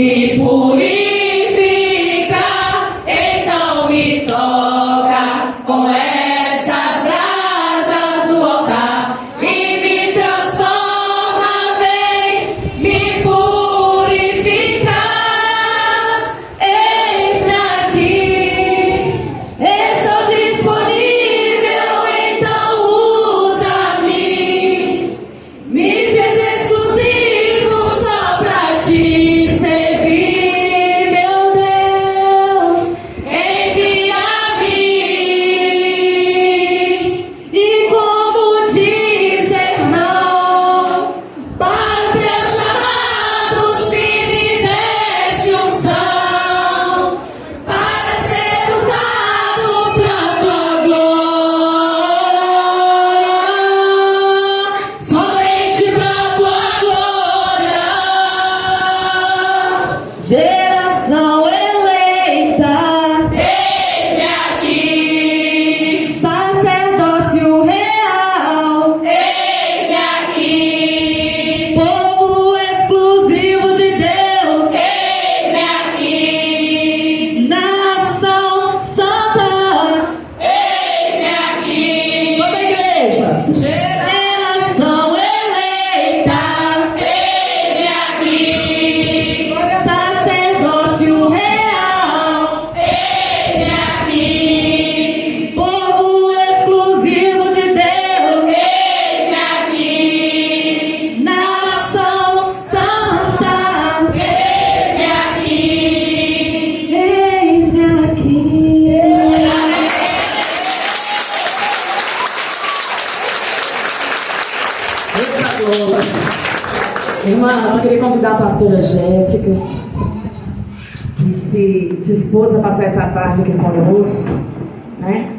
me purifica, então me toca com essas brasas do altar e me transforma, vem me purificar. Eis-me aqui, estou disponível, então usa-me. Me fez exclusivo só pra te servir, meu Deus. Envia-me. E como dizer não para o teu chamado, se me deste unção para ser usado pra tua glória, somente pra tua glória. Geração eleita, eis-me aqui. Sacerdócio real, eis-me aqui. Povo exclusivo de Deus, eis-me aqui. Nação santa, eis-me aqui. Toda a igreja. Geração eleita, eis-me aqui. Sacerdócio real, eis-me aqui. Povo exclusivo de Deus, eis-me aqui. Nação santa, eis-me aqui. Eis-me aqui. Eita glória. Irmã, eu queria convidar a pastora Jéssica, que se dispôs a passar essa tarde aqui conosco, né?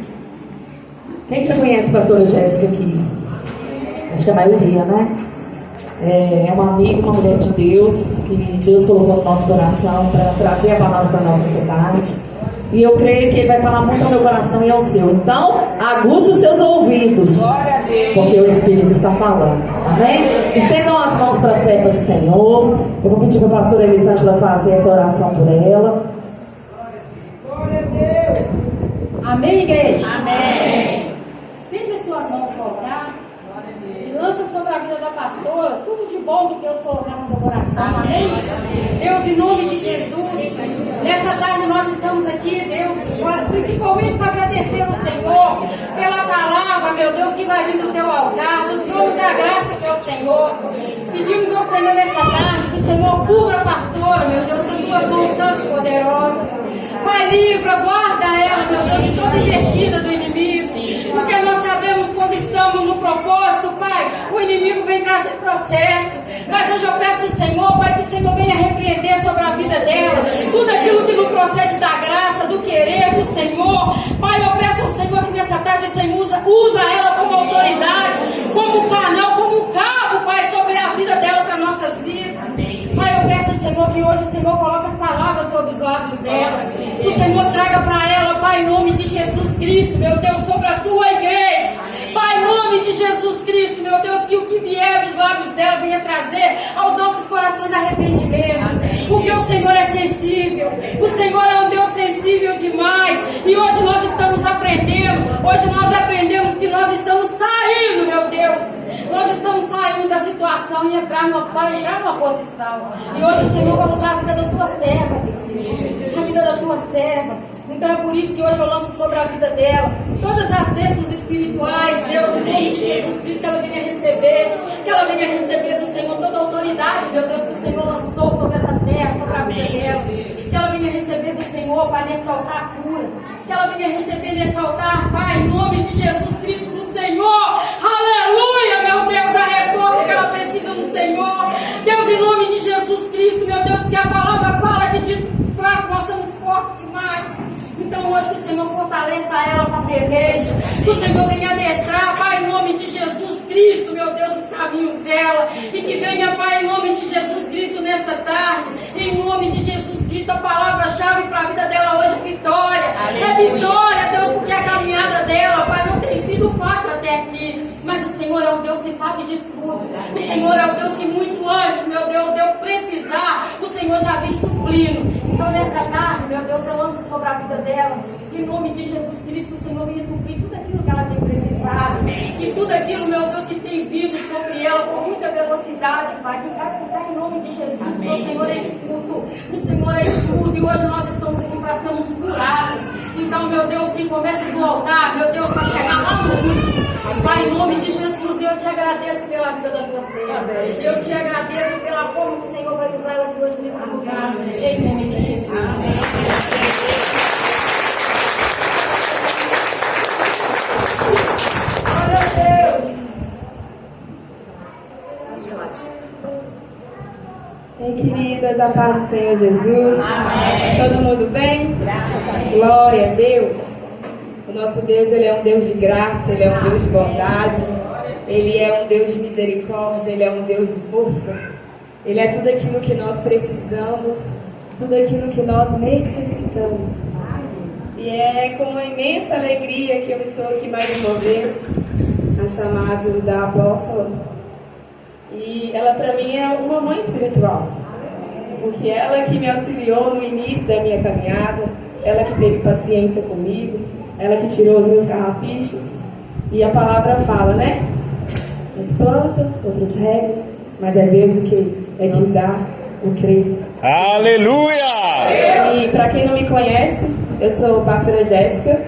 Quem já conhece a pastora Jéssica aqui? Acho que a maioria, né? É uma amiga, uma mulher de Deus, que Deus colocou no nosso coração para trazer a palavra para a nossa cidade. E eu creio que Ele vai falar muito ao meu coração e ao seu. Então, aguça os seus ouvidos, porque o Espírito está falando. Amém? Estendam as mãos para a serva do Senhor. Eu vou pedir para a pastora Elisângela fazer essa oração por ela. Amém, igreja? Amém. Estende as suas mãos para orar e lança sobre a vida da pastora tudo de bom que Deus colocar no seu coração. Amém? Deus, em nome de Jesus, nessa tarde nós estamos aqui, Deus, principalmente para agradecer ao Senhor pela palavra, meu Deus, que vai vir do teu altar, do trono da graça que é o Senhor. Pedimos ao Senhor nessa tarde que o Senhor cubra a pastora, meu Deus, com tuas mãos santas e poderosas. Pai, livra, guarda ela, meu Deus, de toda investida do inimigo. Porque nós sabemos quando estamos no propósito, Pai, o inimigo vem trazer processo. Mas hoje eu peço ao Senhor, Pai, que o Senhor venha repreender sobre a vida dela tudo aquilo que não procede da graça, do querer do Senhor. Pai, eu peço ao Senhor que nessa tarde o Senhor usa ela como autoridade, como canal, como cabo, Pai, sobre a vida dela para nossas vidas. Pai, eu peço ao Senhor que hoje o Senhor coloque as palavras sobre os lábios dela. Que o Senhor traga para ela, Pai, em nome de Jesus Cristo, meu Deus, sobre a tua igreja. Pai, em nome de Jesus Cristo, meu Deus, que o que vier dos lábios dela venha trazer aos nossos corações arrependimento. Porque o Senhor é sensível. O Senhor é um Deus sensível demais. E hoje nós estamos aprendendo. Hoje nós aprendemos que nós estamos saindo, meu Deus. Nós estamos saindo da situação e entrar numa posição. E hoje o Senhor vai usar a vida da tua serva, Deus. A vida da tua serva. Então é por isso que hoje eu lanço sobre a vida dela todas as bênçãos espirituais, Deus, em nome de Jesus Cristo, que ela venha receber, do Senhor toda a autoridade, meu Deus, que o Senhor lançou sobre essa terra, sobre a vida dela. Que ela venha receber do Senhor, Pai, nesse altar a cura. Que ela venha receber nesse altar, Pai, em nome de Jesus Cristo, do Senhor. Aleluia, meu Deus, a resposta que ela precisa do Senhor. Deus, em nome de Jesus Cristo, meu Deus, que a palavra fala que de fraco nós somos fortes demais. Então hoje que o Senhor fortaleça ela para a peleja. Que o Senhor venha adestrar, Pai, em nome de Jesus Cristo, meu Deus, os caminhos dela. E que venha, Pai, em nome de Jesus Cristo, nessa tarde. Em nome de Jesus Cristo, a palavra-chave para a vida dela hoje é vitória. É vitória, Deus, porque a caminhada dela, Pai, não tem sido fácil até aqui. Mas o Senhor é um Deus que sabe de tudo. O Senhor é um Deus que muito antes, meu Deus, de eu precisar, o Senhor já vem suprindo. Então nessa tarde, meu Deus, eu lanço sobre a vida dela, em nome de Jesus Cristo, que o Senhor venha suprir tudo aquilo que ela tem precisado, que tudo aquilo, meu Deus, que tem vindo sobre ela com muita velocidade, Pai, que vai cuidar em nome de Jesus, porque o Senhor é escudo, o Senhor é escudo, e hoje nós estamos aqui para sermos curados. Então, meu Deus, quem começa do altar, meu Deus, para chegar lá no último, Pai, em nome de Jesus, eu te agradeço pela vida da tua serva, eu te agradeço pela forma que o Senhor vai usar ela aqui hoje nesse lugar, em nome de Jesus. Glória a Deus. Bem, queridas, a paz do Senhor Jesus. Amém. Todo mundo bem? Graças a Deus. Glória a Deus. O nosso Deus, Ele é um Deus de graça, Ele é um Deus de bondade, Ele é um Deus de misericórdia, Ele é um Deus de força. Ele é tudo aquilo que nós precisamos, tudo aquilo que nós necessitamos. E é com uma imensa alegria que eu estou aqui mais uma vez, a chamado da apóstola. E ela para mim é uma mãe espiritual, porque ela que me auxiliou no início da minha caminhada, ela que teve paciência comigo, ela que tirou os meus carrapichos. E a palavra fala, né? Uns plantam, outros regam, mas é Deus o que dá o crer. Aleluia! E para quem não me conhece, eu sou pastora Jéssica,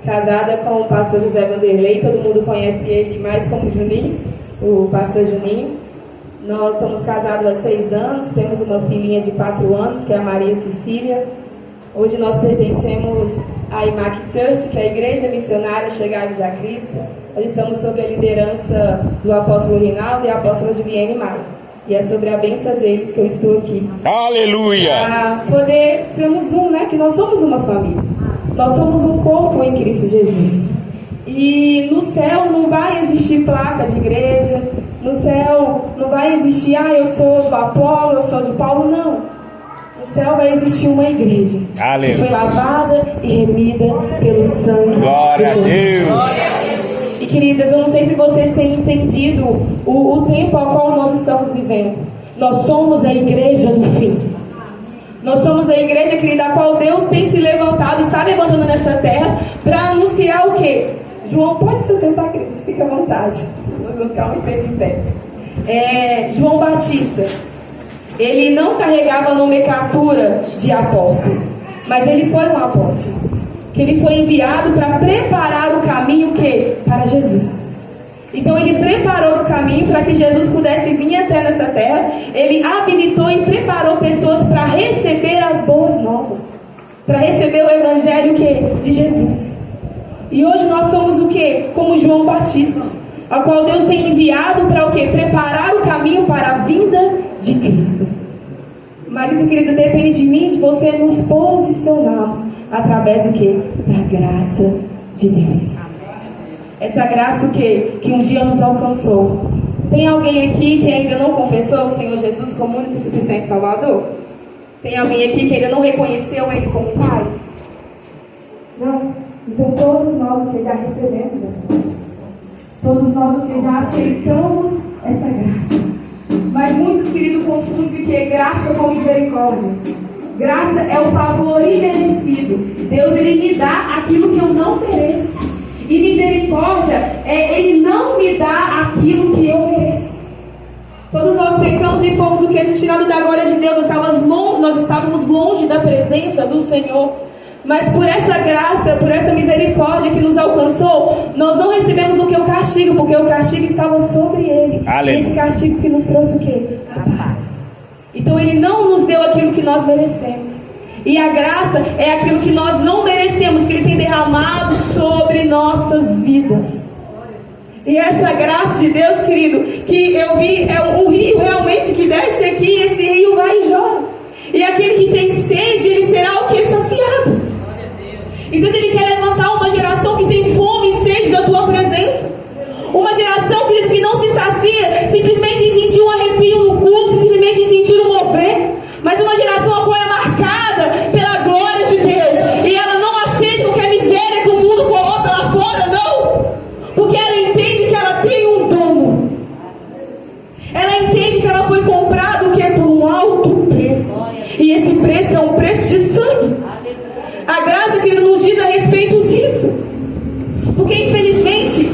casada com o pastor José Vanderlei. Todo mundo conhece ele mais como Juninho, o pastor Juninho. Nós somos casados há 6 anos, temos uma filhinha de 4 anos, que é a Maria Cecília. Hoje nós pertencemos à IMAC Church, que é a Igreja Missionária Chegados a Cristo. Nós estamos sob a liderança do apóstolo Rinaldo e a apóstola Juliane Maia. E é sobre a bênção deles que eu estou aqui. Aleluia! Para poder sermos né? Que nós somos uma família. Nós somos um corpo em Cristo Jesus. E no céu não vai existir placa de igreja. No céu não vai existir, eu sou do Apolo, eu sou de Paulo, não. No céu vai existir uma igreja. Aleluia. Que foi lavada e remida pelo sangue. Glória a de Deus. E queridas, eu não sei se vocês têm entendido o tempo ao qual nós estamos vivendo. Nós somos a igreja do fim. Nós somos a igreja, querida, a qual Deus tem se levantado, está levantando nessa terra para anunciar o quê? João, pode se sentar, queridos, fica à vontade. Nós vamos ficar muito bem em pé. João Batista, ele não carregava a nomenclatura de apóstolo, mas ele foi um apóstolo. Que ele foi enviado para preparar o caminho para Jesus. Então ele preparou o caminho para que Jesus pudesse vir até nessa terra. Ele habilitou e preparou pessoas para receber as boas novas, para receber o evangelho de Jesus. E hoje nós somos o quê? Como João Batista, a qual Deus tem enviado para o quê? Preparar o caminho para a vinda de Cristo. Mas isso, querido, depende de mim, de você nos posicionarmos através do quê? Da graça de Deus. Essa graça o quê? Que um dia nos alcançou. Tem alguém aqui que ainda não confessou o Senhor Jesus como único e suficiente Salvador? Tem alguém aqui que ainda não reconheceu Ele como Pai? Não? Então todos nós o que já recebemos essa graça. Todos nós o que já aceitamos essa graça. Mas muitos, queridos, confundem que graça com misericórdia. Graça é o favor imerecido. Deus, Ele me dá aquilo que eu não mereço. E misericórdia é Ele não me dá aquilo que eu mereço. Todos nós pecamos e fomos o que é destinado da glória de Deus. Nós estávamos longe da presença do Senhor. Mas por essa graça, por essa misericórdia que nos alcançou, nós não recebemos o que? O castigo, porque o castigo estava sobre Ele. Aleluia. Esse castigo que nos trouxe o quê? A paz. Então Ele não nos deu aquilo que nós merecemos. E a graça é aquilo que nós não merecemos, que Ele tem derramado sobre nossas vidas. E essa graça de Deus, querido, que eu vi, é um rio realmente que desce aqui, e esse rio vai e jorra. E aquele que tem sede, ele será o que? Saciado. Então Ele quer levantar uma geração que tem fome e sede da tua presença. Uma geração, querido, que não se sacia simplesmente em sentir um arrepio no culto, simplesmente em sentir um mover. Mas uma geração a qual é marcada pela glória de Deus. E ela não aceita qualquer miséria que o mundo coloca lá fora, não. Porque ela entende que ela tem um dono. Ela entende que ela foi comprada preço é um preço de sangue. A graça, querido, nos diz a respeito disso. Porque, infelizmente,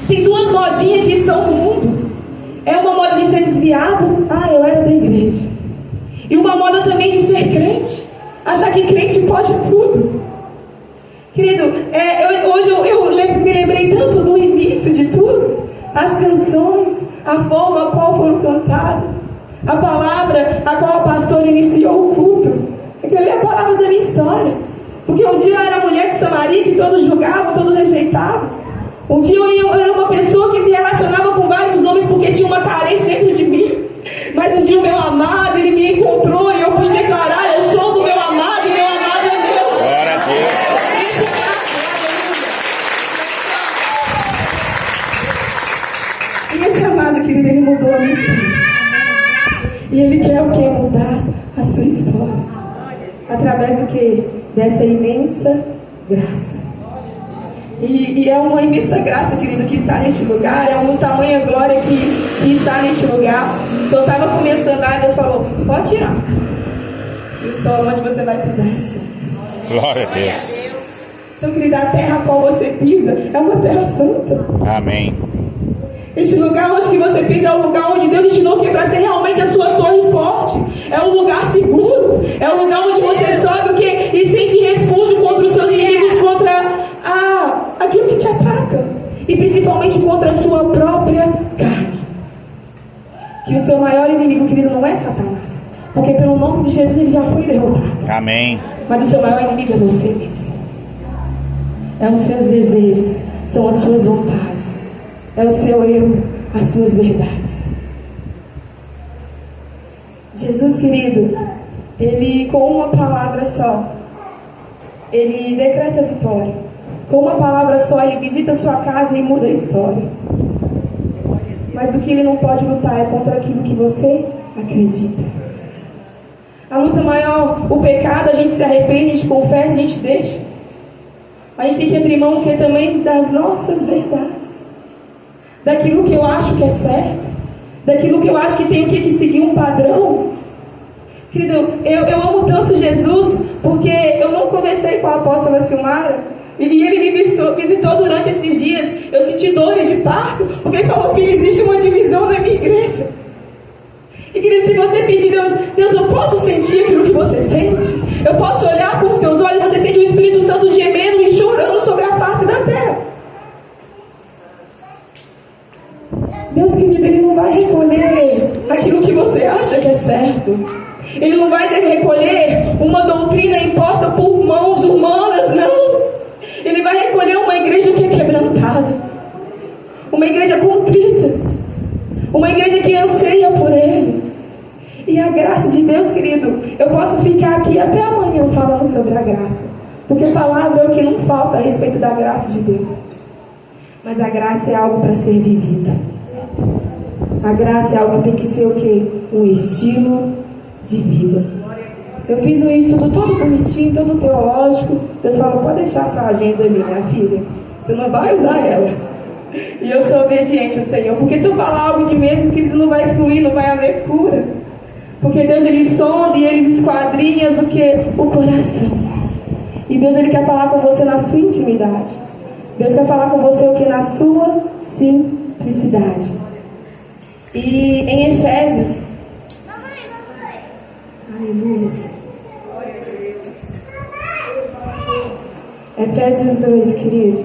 tem duas modinhas que estão no mundo. É uma moda de ser desviado. Ah, eu era da igreja. E uma moda também de ser crente. Achar que crente pode tudo. Querido, hoje eu me lembrei tanto do início de tudo. As canções, a forma a qual foram cantadas, a palavra a qual a pastora iniciou o culto. Aquilo ali é a palavra da minha história. Porque um dia eu era mulher de Samaria que todos julgavam, todos rejeitavam. Um dia eu era uma pessoa que se relacionava com vários homens porque tinha uma carência dentro de mim. Mas um dia o meu amado, ele me encontrou e eu pude declarar: eu sou do meu amado e meu amado é meu. Glória a Deus. E esse amado, querido, ele mudou a minha história. E ele quer o que? Mudar a sua história. Através do que? Dessa imensa graça. E é uma imensa graça, querido, que está neste lugar. É uma tamanha glória que está neste lugar. Então eu estava começando a Deus falou: pode tirar. E o solo onde você vai pisar é santo. Glória a Deus. Então, querida, a terra a qual você pisa é uma terra santa. Amém. Este lugar onde que você pisa é o lugar onde Deus destinou que para ser realmente a sua torre forte. É um lugar seguro. É um lugar onde você sobe o quê? E sente refúgio contra os seus inimigos, contra aquilo que te ataca. E principalmente contra a sua própria carne. Que o seu maior inimigo, querido, não é Satanás. Porque pelo nome de Jesus ele já foi derrotado. Amém. Mas o seu maior inimigo é você mesmo. É os seus desejos, são as suas vontades. É o seu eu, as suas verdades. Jesus, querido, ele com uma palavra só, ele decreta a vitória. Com uma palavra só, ele visita a sua casa e muda a história. Mas o que ele não pode lutar é contra aquilo que você acredita. A luta maior, o pecado, a gente se arrepende, a gente confessa, a gente deixa. A gente tem que abrir mão que também das nossas verdades. Daquilo que eu acho que é certo. Daquilo que eu acho que tenho que seguir um padrão. Querido, eu amo tanto Jesus, porque eu não conversei com a apóstola Silmara, e ele me visitou durante esses dias. Eu senti dores de parto, porque ele falou: filho, existe uma divisão na minha igreja. E querido, se você pedir, Deus, eu posso sentir aquilo que você sente? Eu posso olhar com os teus olhos, você sente o Espírito Santo gemendo e chorando sobre a face da terra. Deus, querido, ele não vai recolher aquilo que você acha que é certo. Ele não vai recolher uma doutrina imposta por mãos humanas, não. Ele vai recolher uma igreja que é quebrantada. Uma igreja contrita. Uma igreja que anseia por Ele. E a graça de Deus, querido, eu posso ficar aqui até amanhã falando sobre a graça. Porque a palavra é o que não falta a respeito da graça de Deus. Mas a graça é algo para ser vivido. A graça é algo que tem que ser o quê? Um estilo de vida. Eu fiz um estudo todo bonitinho, todo teológico. Deus falou: pode deixar sua agenda ali, minha filha. Você não vai usar ela. E eu sou obediente ao Senhor. Porque se eu falar algo de mesmo, que não vai fluir, não vai haver cura. Porque Deus, Ele sonda e Ele esquadrinha o que? O coração. E Deus, Ele quer falar com você na sua intimidade. Deus quer falar com você o que? Na sua simplicidade. E em Efésios, aleluia, Efésios 2, querido.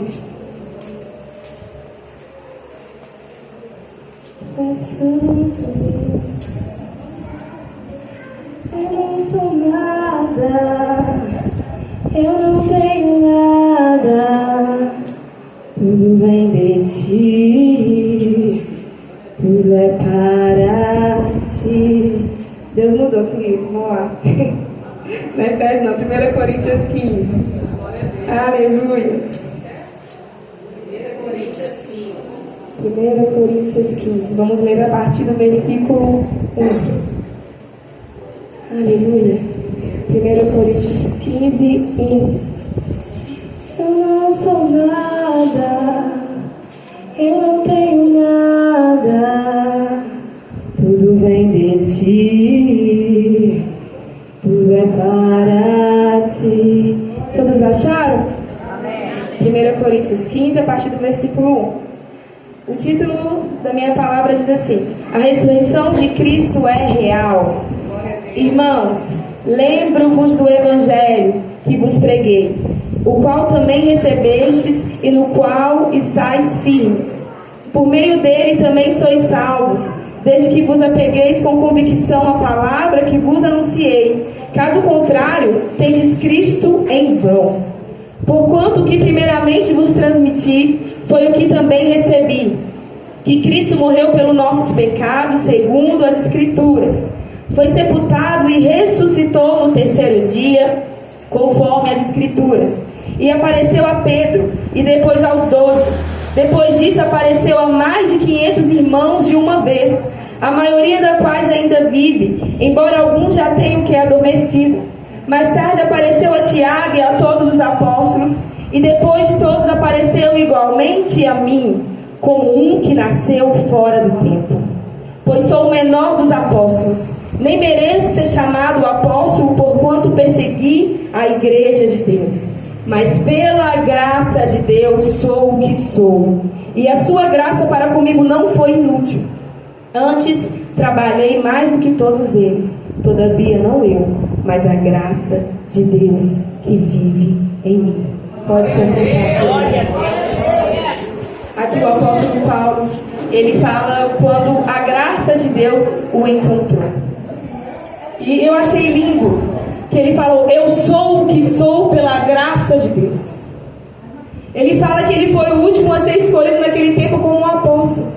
É santo Deus, eu não sou nada, eu não tenho nada, tudo vem de ti, tudo é para ti. Deus mudou, querido, vamos lá. Não é Efésios não, 1 Coríntios 15. Aleluia. 1 Coríntios 15. Vamos ler a partir do versículo 1. Aleluia. 1 Coríntios 15, 1. Eu não sou nada, eu não tenho nada, tudo vem de ti, tudo é para Coríntios 15, a partir do versículo 1. O título da minha palavra diz assim: a ressurreição de Cristo é real. Irmãos, lembro-vos do evangelho que vos preguei, o qual também recebestes e no qual estáis firmes. Por meio dele também sois salvos, desde que vos apegueis com convicção à palavra que vos anunciei. Caso contrário, tendes Cristo em vão. Porquanto o que primeiramente vos transmiti foi o que também recebi, que Cristo morreu pelos nossos pecados, segundo as Escrituras. Foi sepultado e ressuscitou no terceiro dia, conforme as Escrituras. E apareceu a Pedro, e depois aos 12. Depois disso apareceu a mais de 500 irmãos de uma vez, a maioria da quais ainda vive, embora alguns já tenham que adormecido. Mais tarde apareceu a Tiago e a todos os apóstolos, e depois de todos apareceu igualmente a mim, como um que nasceu fora do tempo. Pois sou o menor dos apóstolos, nem mereço ser chamado apóstolo, porquanto persegui a igreja de Deus. Mas pela graça de Deus sou o que sou, e a sua graça para comigo não foi inútil. Antes trabalhei mais do que todos eles, todavia não eu, mas a graça de Deus que vive em mim. Pode ser sentado. Aqui o apóstolo Paulo, ele fala quando a graça de Deus o encontrou. E eu achei lindo que ele falou: eu sou o que sou pela graça de Deus. Ele fala que ele foi o último a ser escolhido naquele tempo como um apóstolo.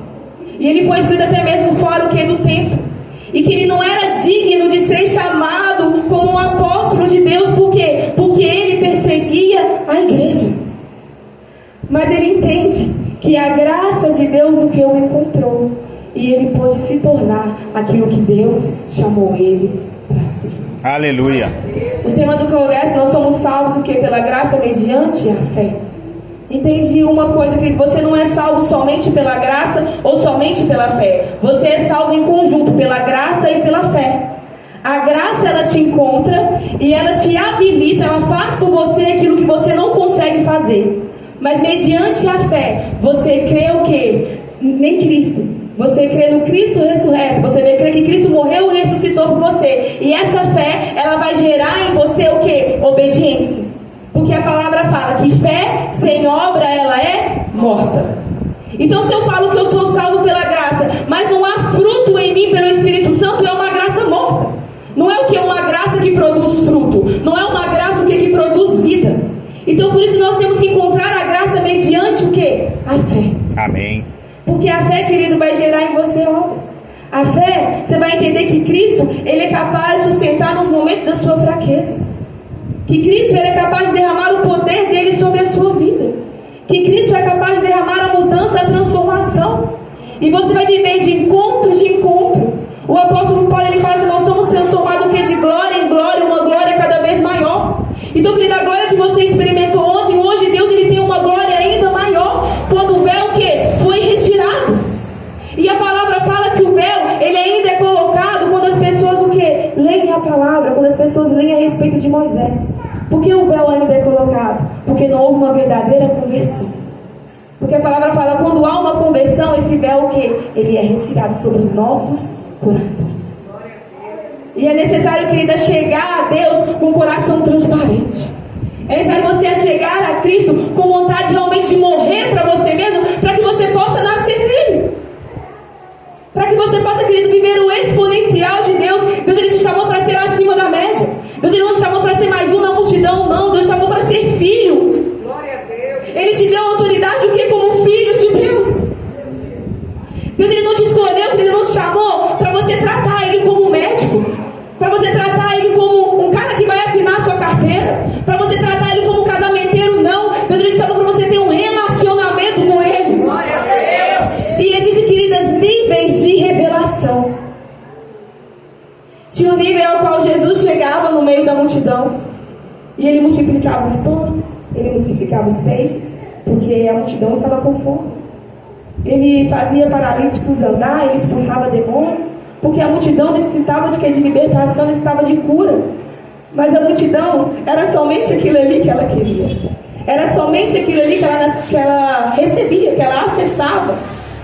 E ele foi escolhido até mesmo fora do tempo. E que ele não era digno de ser chamado como um apóstolo de Deus. Por quê? Porque ele perseguia a igreja. Mas ele entende que a graça de Deus o que o encontrou. E ele pôde se tornar aquilo que Deus chamou ele para ser. Aleluia. O tema do congresso: nós somos salvos o que? Pela graça mediante a fé. Entendi uma coisa, que você não é salvo somente pela graça ou somente pela fé. Você é salvo em conjunto, pela graça e pela fé. A graça, ela te encontra e ela te habilita, ela faz por você aquilo que você não consegue fazer. Mas mediante a fé, você crê o quê? Em Cristo. Você crê no Cristo ressurreto. Você crê que Cristo morreu e ressuscitou por você. E essa fé, ela vai gerar em você o quê? Obediência. Porque a palavra fala que fé sem obra, ela é morta. Então, se eu falo que eu sou salvo pela graça, mas não há fruto em mim pelo Espírito Santo, é uma graça morta. Não é o que? Uma graça que produz fruto. Não é uma graça o que produz vida. Então, por isso nós temos que encontrar a graça mediante o quê? A fé. Amém. Porque a fé, querido, vai gerar em você obras. A fé, você vai entender que Cristo, ele é capaz de sustentar nos momentos da sua fraqueza. Que Cristo, ele é capaz de derramar o poder dele sobre a sua vida. Que Cristo é capaz de derramar a mudança, a transformação. E você vai viver de encontro em encontro. O apóstolo Paulo, ele fala que nós somos transformados de glória em glória, uma glória cada vez maior. Então, querido, a glória que você experimentou ontem, hoje Deus, ele tem uma glória ainda maior. Quando o véu o quê? Foi retirado. E a palavra fala que o véu, ele ainda é colocado quando as pessoas o quê? Leem a palavra, quando as pessoas leem a respeito de Moisés. Por que o véu ainda é colocado? Porque não houve uma verdadeira conversão. Porque a palavra fala, quando há uma conversão, esse véu o quê? Ele é retirado sobre os nossos corações. E é necessário, querida, chegar a Deus com o coração transparente. É necessário você chegar a Cristo com vontade realmente de morrer para você mesmo, para que você possa nascer nele. Para que você possa, querido, viver o exponencial de Deus. Deus, ele te chamou para ser acima da média. Deus, ele não te chamou para ser mais um na multidão, não. Deus te chamou para ser filho. Glória a Deus. Ele te deu autoridade o que? Como filho de Deus. Deus, ele não te escolheu, ele não te chamou para você tratar ele como médico, para você tratar ele como um cara que vai assinar a sua carteira, para você tratar ele como um casamenteiro, não. Deus, ele te chamou para você ter um relacionamento com ele. Glória a Deus. E existem, queridas, níveis de revelação. Tinha um nível ao qual Jesus chegava no meio da multidão e ele multiplicava os pães, ele multiplicava os peixes, porque a multidão estava com fome. Ele fazia paralíticos andar, ele expulsava demônio, porque a multidão necessitava de libertação, necessitava de cura. Mas a multidão era somente aquilo ali que ela queria. Era somente aquilo ali que ela recebia, que ela acessava,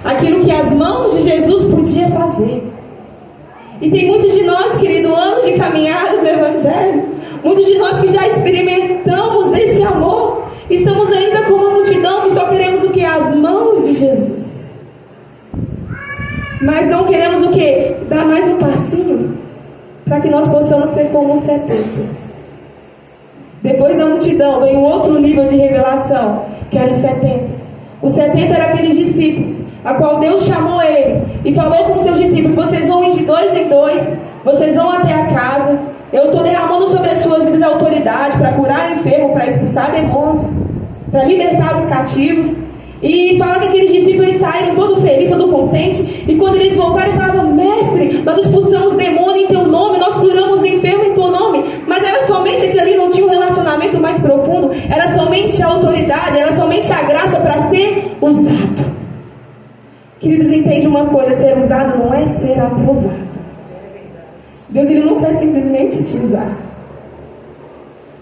aquilo que as mãos de Jesus podiam fazer. E tem muitos de nós, querido, anos de caminhada no Evangelho, muitos de nós que já experimentamos desse amor, estamos ainda como uma multidão que só queremos o que? As mãos de Jesus. Mas não queremos o que? Dar mais um passinho para que nós possamos ser como os 70. Depois da multidão vem um outro nível de revelação, que era os 70. Os 70 eram aqueles discípulos, a qual Deus chamou ele e falou com os seus discípulos: vocês vão ir de 2 em 2, vocês vão até a casa, eu estou derramando sobre as suas vidas autoridade para curar enfermo, para expulsar demônios, para libertar os cativos. E fala que aqueles discípulos saíram todos felizes, todos contentes. E quando eles voltaram, falavam: mestre, nós expulsamos demônio em teu nome, nós curamos enfermo em teu nome. Mas era somente aquilo ali, não tinha um relacionamento mais profundo. Era somente a autoridade, era somente a graça para ser usado. Queridos, entende uma coisa: ser usado não é ser aprovado. Deus, ele não quer simplesmente te usar.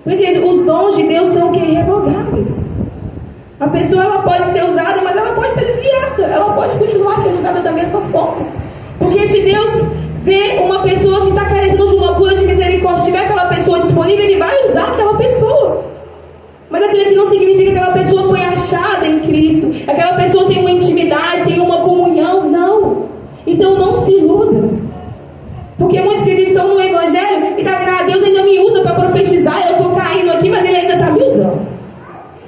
Porque os dons de Deus são irrevogáveis. A pessoa, ela pode ser usada, mas ela pode estar desviada. Ela pode continuar sendo usada da mesma forma. Porque se Deus vê uma pessoa que está carecendo de uma cura de misericórdia, tiver aquela pessoa disponível, ele vai usar aquela pessoa. Mas aquilo que não significa que aquela pessoa foi achada em Cristo. Aquela pessoa tem uma intimidade, tem uma comunhão. Não. Então não se iluda. Porque muitos que estão no Evangelho e estão vendo: Deus ainda me usa para profetizar, eu estou caindo aqui, mas ele ainda está me usando.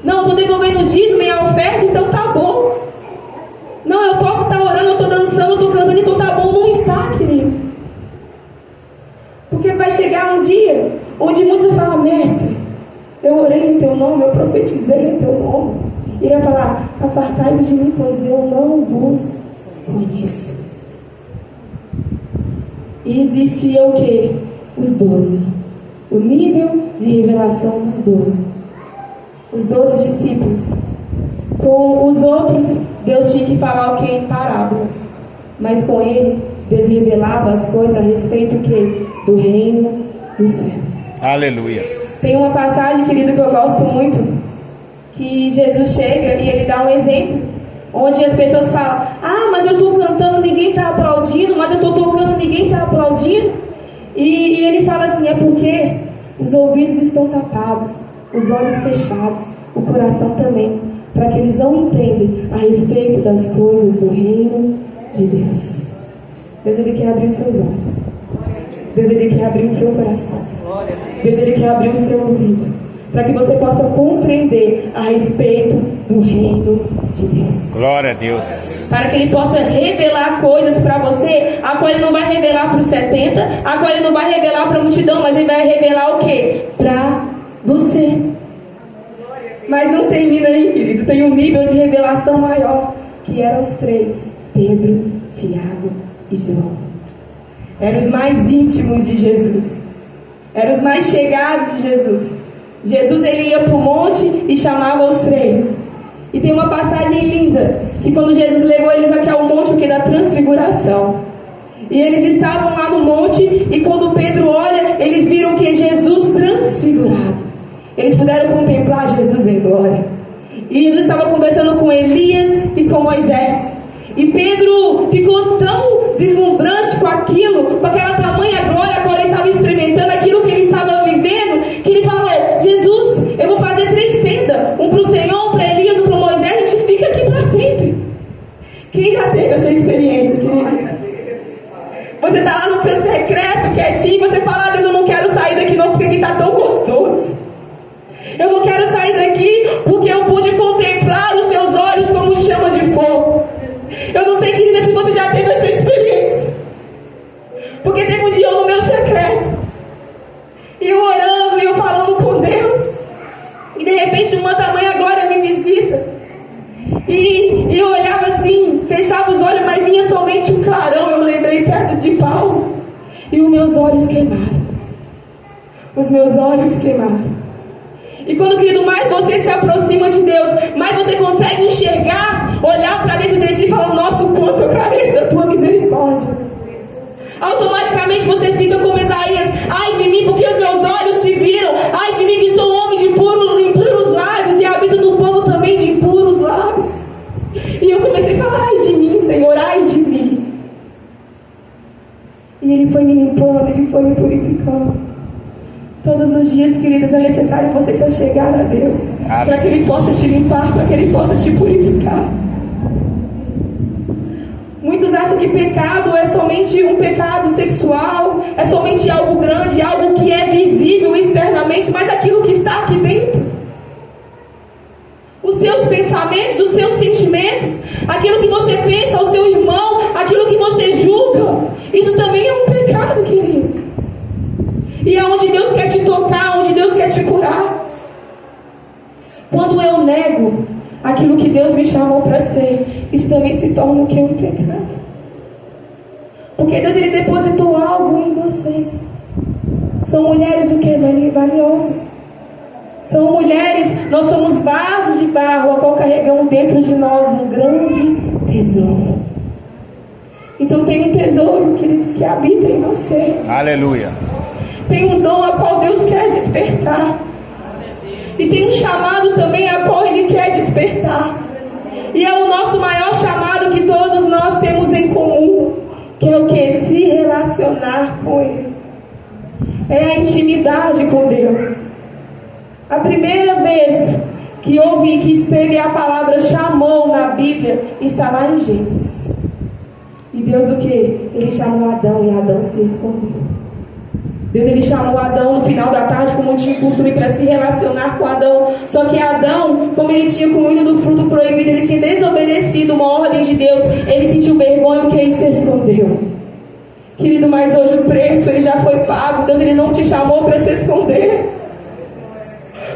Não, estou devolvendo o dízimo e a oferta, então tá bom. Não, eu posso estar orando, eu estou dançando, eu estou cantando, então tá bom. Não está, querido. Porque vai chegar um dia onde muitos vão falar: mestre, eu orei em teu nome, eu profetizei em teu nome. E ele vai falar: apartai-vos de mim, pois eu não vos conheço. E existia o que? Os 12. O nível de revelação dos 12. Os 12 discípulos. Com os outros, Deus tinha que falar o que? Em parábolas. Mas com ele, Deus revelava as coisas a respeito do que? Do reino dos céus. Aleluia. Tem uma passagem, querido, que eu gosto muito, que Jesus chega e ele dá um exemplo, onde as pessoas falam: ah, mas eu estou cantando, ninguém está aplaudindo, mas eu estou tocando, ninguém está aplaudindo. E ele fala assim: é porque os ouvidos estão tapados, os olhos fechados, o coração também, para que eles não entendem a respeito das coisas do reino de Deus. Deus, ele quer abrir os seus olhos. Deus, ele quer abrir o seu coração. Deus, ele quer abrir o seu ouvido, para que você possa compreender a respeito do reino de Deus. Glória a Deus. Para que ele possa revelar coisas para você, a qual ele não vai revelar para os 70, a qual ele não vai revelar para a multidão, mas ele vai revelar o quê? Para você. Mas não termina aí, querido. Tem um nível de revelação maior, que eram os 3: Pedro, Tiago e João. Eram os mais íntimos de Jesus. Eram os mais chegados de Jesus. Jesus, ele ia para o monte e chamava os 3. E tem uma passagem linda, que quando Jesus levou eles aqui ao monte, o que? Da transfiguração. E eles estavam lá no monte, e quando Pedro olha, eles viram que Jesus transfigurado. Eles puderam contemplar Jesus em glória. E Jesus estava conversando com Elias e com Moisés. E Pedro ficou tão deslumbrante com aquilo, com aquela tamanha glória a qual ele estava experimentando, aquilo que ele estava vivendo, que ele falou: Jesus, eu vou fazer 3 tendas, um para o Senhor, um para Elias, um para Moisés, a gente fica aqui para sempre. Quem já teve essa experiência, querido? Você está lá no seu secreto, quietinho, você fala: Deus, eu não quero sair daqui não, porque aqui está tão gostoso. Eu não quero sair daqui porque eu pude contemplar os seus olhos como chama de fogo. Eu não sei, querida, se você já teve essa experiência. Porque teve um dia eu no meu secreto, e eu orando, e eu falando com Deus, e de repente uma tamanha glória me visita. E eu olhava assim, fechava os olhos, mas vinha somente um clarão. Eu lembrei perto de Paulo, e os meus olhos queimaram. Os meus olhos queimaram. E quando, querido, mais você se aproxima de Deus, mais você consegue enxergar, olhar para dentro de ti e falar: nossa, o quanto eu careço da tua misericórdia. Automaticamente você fica como Isaías: ai de mim, porque os meus olhos te viram. Ai de mim, que sou homem de impuros lábios e habito E Ele foi me limpando, Ele foi me purificando. Todos os dias, queridos, é necessário você se achegar a Deus, para que Ele possa te limpar, para que Ele possa te purificar. Muitos acham que pecado é somente um pecado sexual, é somente algo grande, algo que é visível externamente, mas aquilo que está aqui dentro, os seus pensamentos, os seus sentimentos, aquilo que você pensa ao seu irmão, aquilo que você julga, isso também é um pecado, querido. E é onde Deus quer te tocar, onde Deus quer te curar. Quando eu nego aquilo que Deus me chamou para ser, isso também se torna o que? Um pecado. Porque Deus, Ele depositou algo em vocês. São mulheres o que? Valiosas. São mulheres, nós somos vasos de barro, a qual carregamos dentro de nós um grande tesouro. Então tem um tesouro, queridos, que habita em você. Aleluia. Tem um dom a qual Deus quer despertar. E tem um chamado também a qual Ele quer despertar. E é o nosso maior chamado que todos nós temos em comum, que é o que? Se relacionar com Ele. É a intimidade com Deus. A primeira vez que houve, que esteve a palavra chamou na Bíblia, está lá em Gênesis. E Deus o que? Ele chamou Adão e Adão se escondeu. Deus, Ele chamou Adão no final da tarde, como tinha costume, para se relacionar com Adão. Só que Adão, como ele tinha comido do fruto proibido, ele tinha desobedecido uma ordem de Deus, ele sentiu vergonha, que ele se escondeu. Querido, mas hoje o preço, ele já foi pago. Deus, Ele não te chamou para se esconder.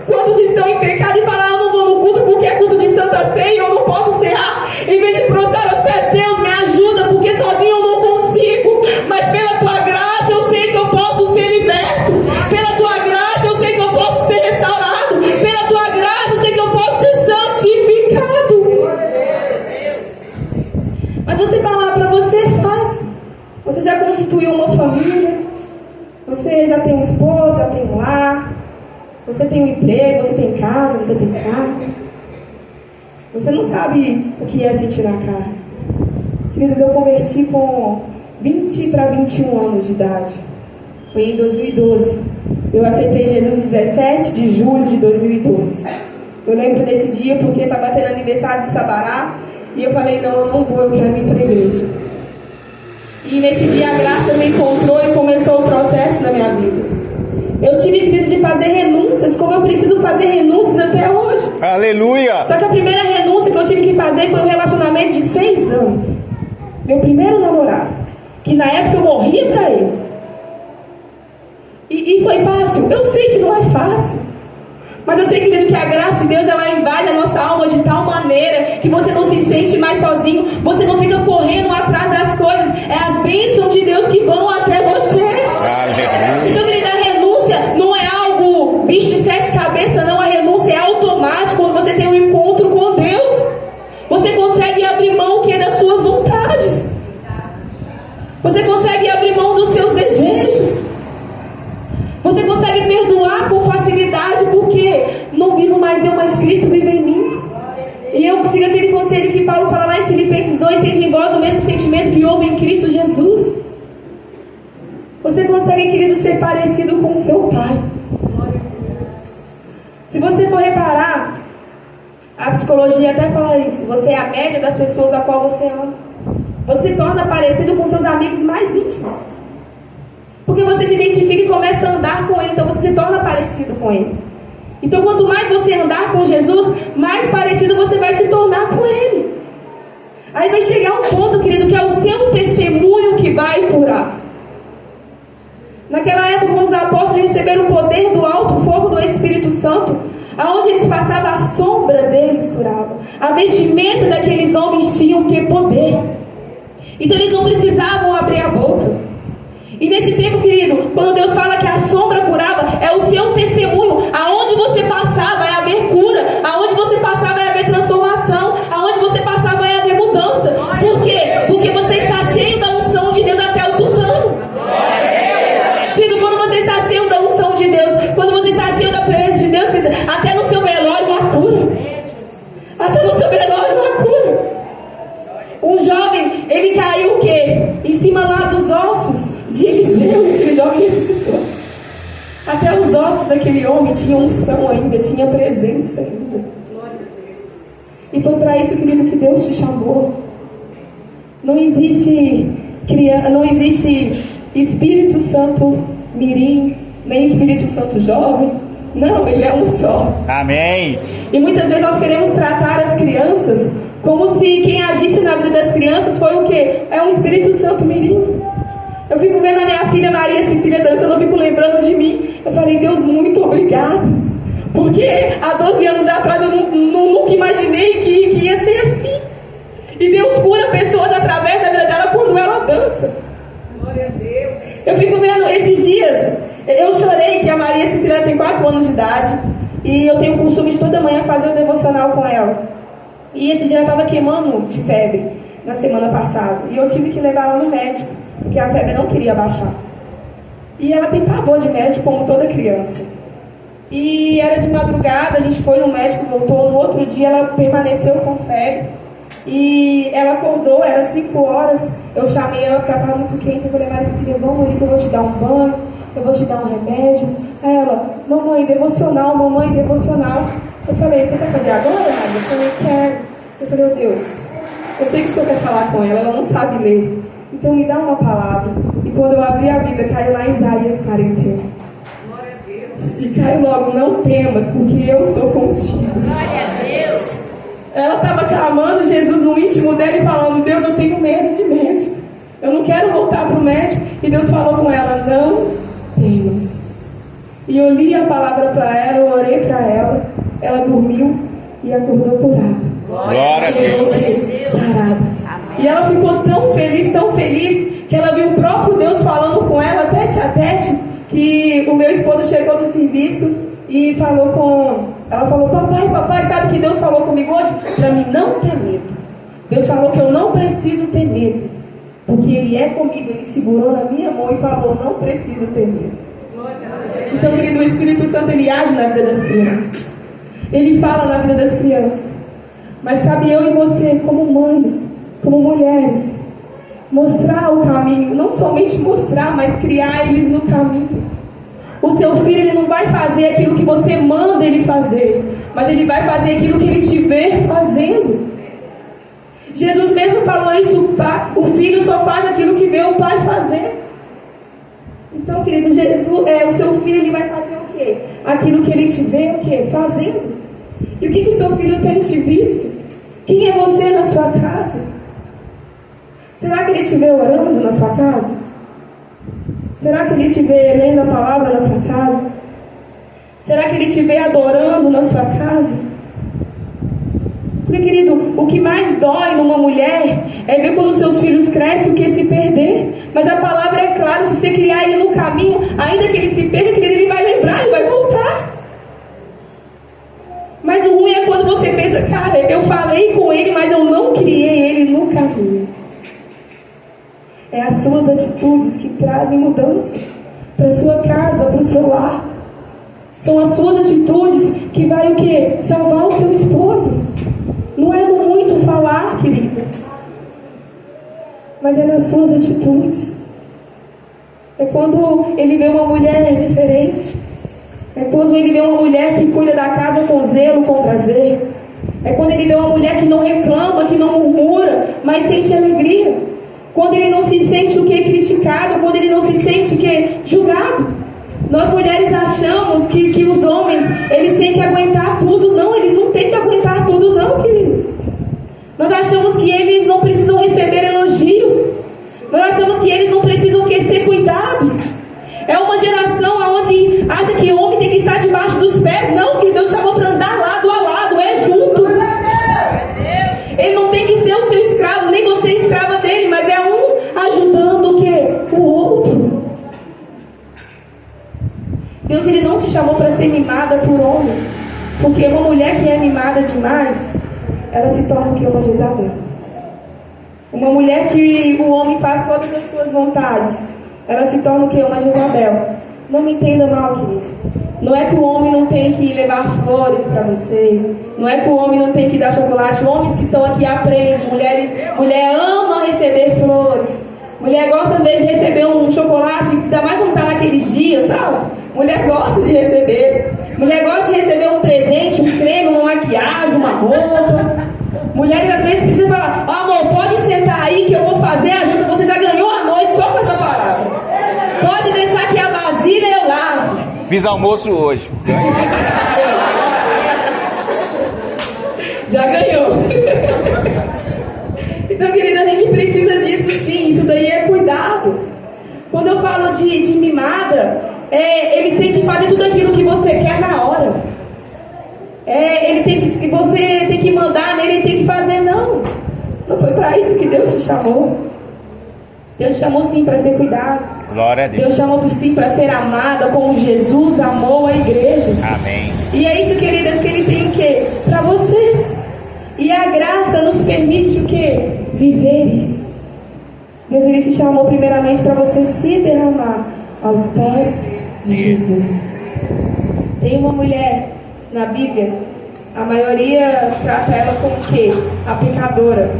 Quantos estão em pecado e falam, eu não vou no culto porque é culto de Santa Ceia, eu não posso cear. Em vez de prostrar aos pés, Deus me ajuda, porque sozinho eu não consigo. Mas pela Tua graça eu sei que eu posso ser liberto. Pela Tua graça eu sei que eu posso ser restaurado. Pela Tua graça eu sei que eu posso ser santificado. Mas você falar para você é fácil. Você já constituiu uma família. Você já tem um esposo, já tem um lar. Você tem um emprego, você tem casa, você tem carro. Você não sabe o que é sentir na carne. Queridos, eu converti com 20 para 21 anos de idade. Foi em 2012. Eu aceitei Jesus 17 de julho de 2012. Eu lembro desse dia porque estava tendo aniversário de Sabará. E eu falei, não, eu não vou, eu quero ir para a igreja. E nesse dia a graça me encontrou e começou o processo na minha vida. Eu tive, querido, de fazer renúncias, como eu preciso fazer renúncias até hoje. Aleluia! Só que a primeira renúncia que eu tive que fazer foi um relacionamento de 6 anos. Meu primeiro namorado. Que na época eu morria pra ele. E foi fácil? Eu sei que não é fácil. Mas eu sei, querido, que a graça de Deus, ela invade a nossa alma de tal maneira que você não se sente mais sozinho. Você não fica correndo atrás das coisas. É as bênçãos de Deus que vão até você. Aleluia! Então, querida, a renúncia não é algo bicho de 7 cabeças, não. A renúncia é automática quando você tem um encontro com Deus. Você consegue abrir mão que é das suas vontades. Você consegue abrir mão dos seus desejos. Você consegue perdoar com facilidade, porque não vivo mais eu, mas Cristo vive em mim. E eu consigo aquele conselho que Paulo fala lá em Filipenses 2, tende em vós o mesmo sentimento que houve em Cristo Jesus. Você consegue, querido, ser parecido com o seu Pai. Se você for reparar, a psicologia até fala isso. Você é a média das pessoas a qual você ama. Você se torna parecido com seus amigos mais íntimos. Porque você se identifica e começa a andar com Ele. Então você se torna parecido com Ele. Então quanto mais você andar com Jesus, mais parecido você vai se tornar com Ele. Aí vai chegar um ponto, querido, que é o seu testemunho que vai curar. Naquela época, quando os apóstolos receberam o poder do alto, o fogo do Espírito Santo, aonde eles passavam, a sombra deles curava. A vestimenta daqueles homens tinha o que? Poder. Então eles não precisavam abrir a boca. E nesse tempo, querido, quando Deus fala que a sombra curava, é o seu testemunho. Aonde você passar vai haver cura. Aonde você passar vai haver transformação. Aonde você passar vai haver mudança. Por quê? Porque você está cheio da unção de Deus até o tutano. Querido, quando você está cheio da unção de Deus, quando você está cheio da presença de Deus, querido, até no seu velório há cura. Até no seu velório há cura. Um jovem, ele caiu o quê? Em cima lá dos ossos de aquele homem tinha unção ainda, tinha presença ainda. E foi para isso, querido, que Deus te chamou. Não existe Espírito Santo mirim, nem Espírito Santo jovem. Não, ele é um só. Amém. E muitas vezes nós queremos tratar as crianças como se quem agisse na vida das crianças foi o quê? É um Espírito Santo mirim. Eu fico vendo a minha filha Maria Cecília dançando, eu fico lembrando de mim. Eu falei, Deus, muito obrigado. Porque há 12 anos atrás eu nunca imaginei que ia ser assim. E Deus cura pessoas através da vida dela quando ela dança. Glória a Deus. Eu fico vendo esses dias, eu chorei que a Maria Cecília tem 4 anos de idade. E eu tenho o costume de toda manhã fazer o devocional com ela. E esse dia ela estava queimando de febre na semana passada. E eu tive que levar ela no médico, porque a febre não queria baixar. E ela tem pavor de médico, como toda criança. E era de madrugada, a gente foi no médico, voltou. No outro dia ela permaneceu com febre. E ela acordou, era 5 horas. Eu chamei ela porque ela estava muito quente. Eu falei, Maria Cecília, vamos ali que eu vou te dar um banho, eu vou te dar um remédio. Aí ela, mamãe, devocional, mamãe, devocional. Eu falei, você quer fazer agora, Maria? Eu falei, quero. Eu falei, oh Deus, eu sei que o Senhor quer falar com ela não sabe ler. Então me dá uma palavra. E quando eu abri a Bíblia, caiu lá em Isaías 41. Glória a Deus. E caiu logo, não temas, porque eu sou contigo. Glória a Deus. Ela estava clamando Jesus no íntimo dela e falando, Deus, eu tenho medo de médico. Eu não quero voltar para o médico. E Deus falou com ela, não temas. E eu li a palavra para ela, eu orei para ela. Ela dormiu e acordou curada. Glória a Deus. Sarada. E ela ficou tão feliz, que ela viu o próprio Deus falando com ela, tete a tete, que o meu esposo chegou do serviço e falou com... Ela falou, papai, sabe que Deus falou comigo hoje? Para mim não ter medo. Deus falou que eu não preciso ter medo, porque Ele é comigo. Ele segurou na minha mão e falou, não preciso ter medo. Então, querido, o Espírito Santo, Ele age na vida das crianças. Ele fala na vida das crianças. Mas cabe eu e você, como mães, como mulheres, mostrar o caminho. Não somente mostrar, mas criar eles no caminho. O seu filho, ele não vai fazer aquilo que você manda ele fazer, mas ele vai fazer aquilo que ele te vê fazendo. Jesus mesmo falou isso, o filho só faz aquilo que vê o pai fazer. Então, querido, o seu filho, ele vai fazer o quê? Aquilo que ele te vê o quê? Fazendo. E o que o seu filho tem te visto? Quem é você na sua casa? Será que ele te vê orando na sua casa? Será que ele te vê lendo a palavra na sua casa? Será que ele te vê adorando na sua casa? Porque, querido, o que mais dói numa mulher é ver quando seus filhos crescem o que se perder. Mas a palavra é clara, se você criar ele no caminho, ainda que ele se perda, querido, ele vai lembrar e vai voltar. Mas o ruim é quando você pensa, cara, eu falei com ele, mas eu não criei ele no caminho. É as suas atitudes que trazem mudança para a sua casa, para o seu lar. São as suas atitudes que vai o quê? Salvar o seu esposo. Não é no muito falar, queridas, mas é nas suas atitudes. É quando ele vê uma mulher diferente. É quando ele vê uma mulher que cuida da casa com zelo, com prazer. É quando ele vê uma mulher que não reclama, que não murmura, mas sente alegria. Quando ele não se sente o que? Criticado. Quando ele não se sente o que? Julgado. Nós mulheres achamos que os homens, eles têm que aguentar tudo. Não, eles não têm que aguentar tudo não, queridos. Nós achamos que eles não precisam receber elogios. Nós achamos que eles não precisam o que? Ser cuidados. É uma geração onde acha que o homem tem que estar debaixo dos pés. Não, que Deus chamou para andar lado a lado, é junto. Ele não tem que ser o seu escravo, nem você escrava dele, mas é um ajudando o quê? O outro. Deus, ele não te chamou para ser mimada por homem, porque uma mulher que é mimada demais, ela se torna o quê? Uma Jezabel. Uma mulher que o homem faz todas as suas vontades, ela se torna o quê? Uma Jezabel. Não me entenda mal, querido. Não é que o homem não tem que levar flores para você. Não é que o homem não tem que dar chocolate. Homens que estão aqui aprendem. Mulher ama receber flores. Mulher gosta às vezes de receber um chocolate, ainda mais quando está naqueles dias, sabe? Mulher gosta de receber. Mulher gosta de receber um presente, um creme, uma maquiagem, uma roupa. Mulheres às vezes precisam falar: amor, pode sentar aí que eu vou fazer a janta. Você já ganhou a noite só com essa parada. Pode deixar que a vasilha eu lavo. Fiz almoço hoje. Já ganhou. Então, querida, a gente precisa disso sim. Isso daí é cuidado. Quando eu falo de mimada, ele tem que fazer tudo aquilo que você quer na hora. Você tem que mandar nele, ele tem que fazer. Não foi para isso que Deus te chamou. Deus te chamou sim para ser cuidado. Glória a Deus. Deus chamou sim para ser amada como Jesus amou a igreja. Amém. E é isso, queridas, que ele tem o quê? Para vocês. E a graça nos permite o quê? Viver isso. Deus, ele te chamou primeiramente para você se derramar aos pés de Jesus. Tem uma mulher na Bíblia, a maioria trata ela como o quê? A pecadora.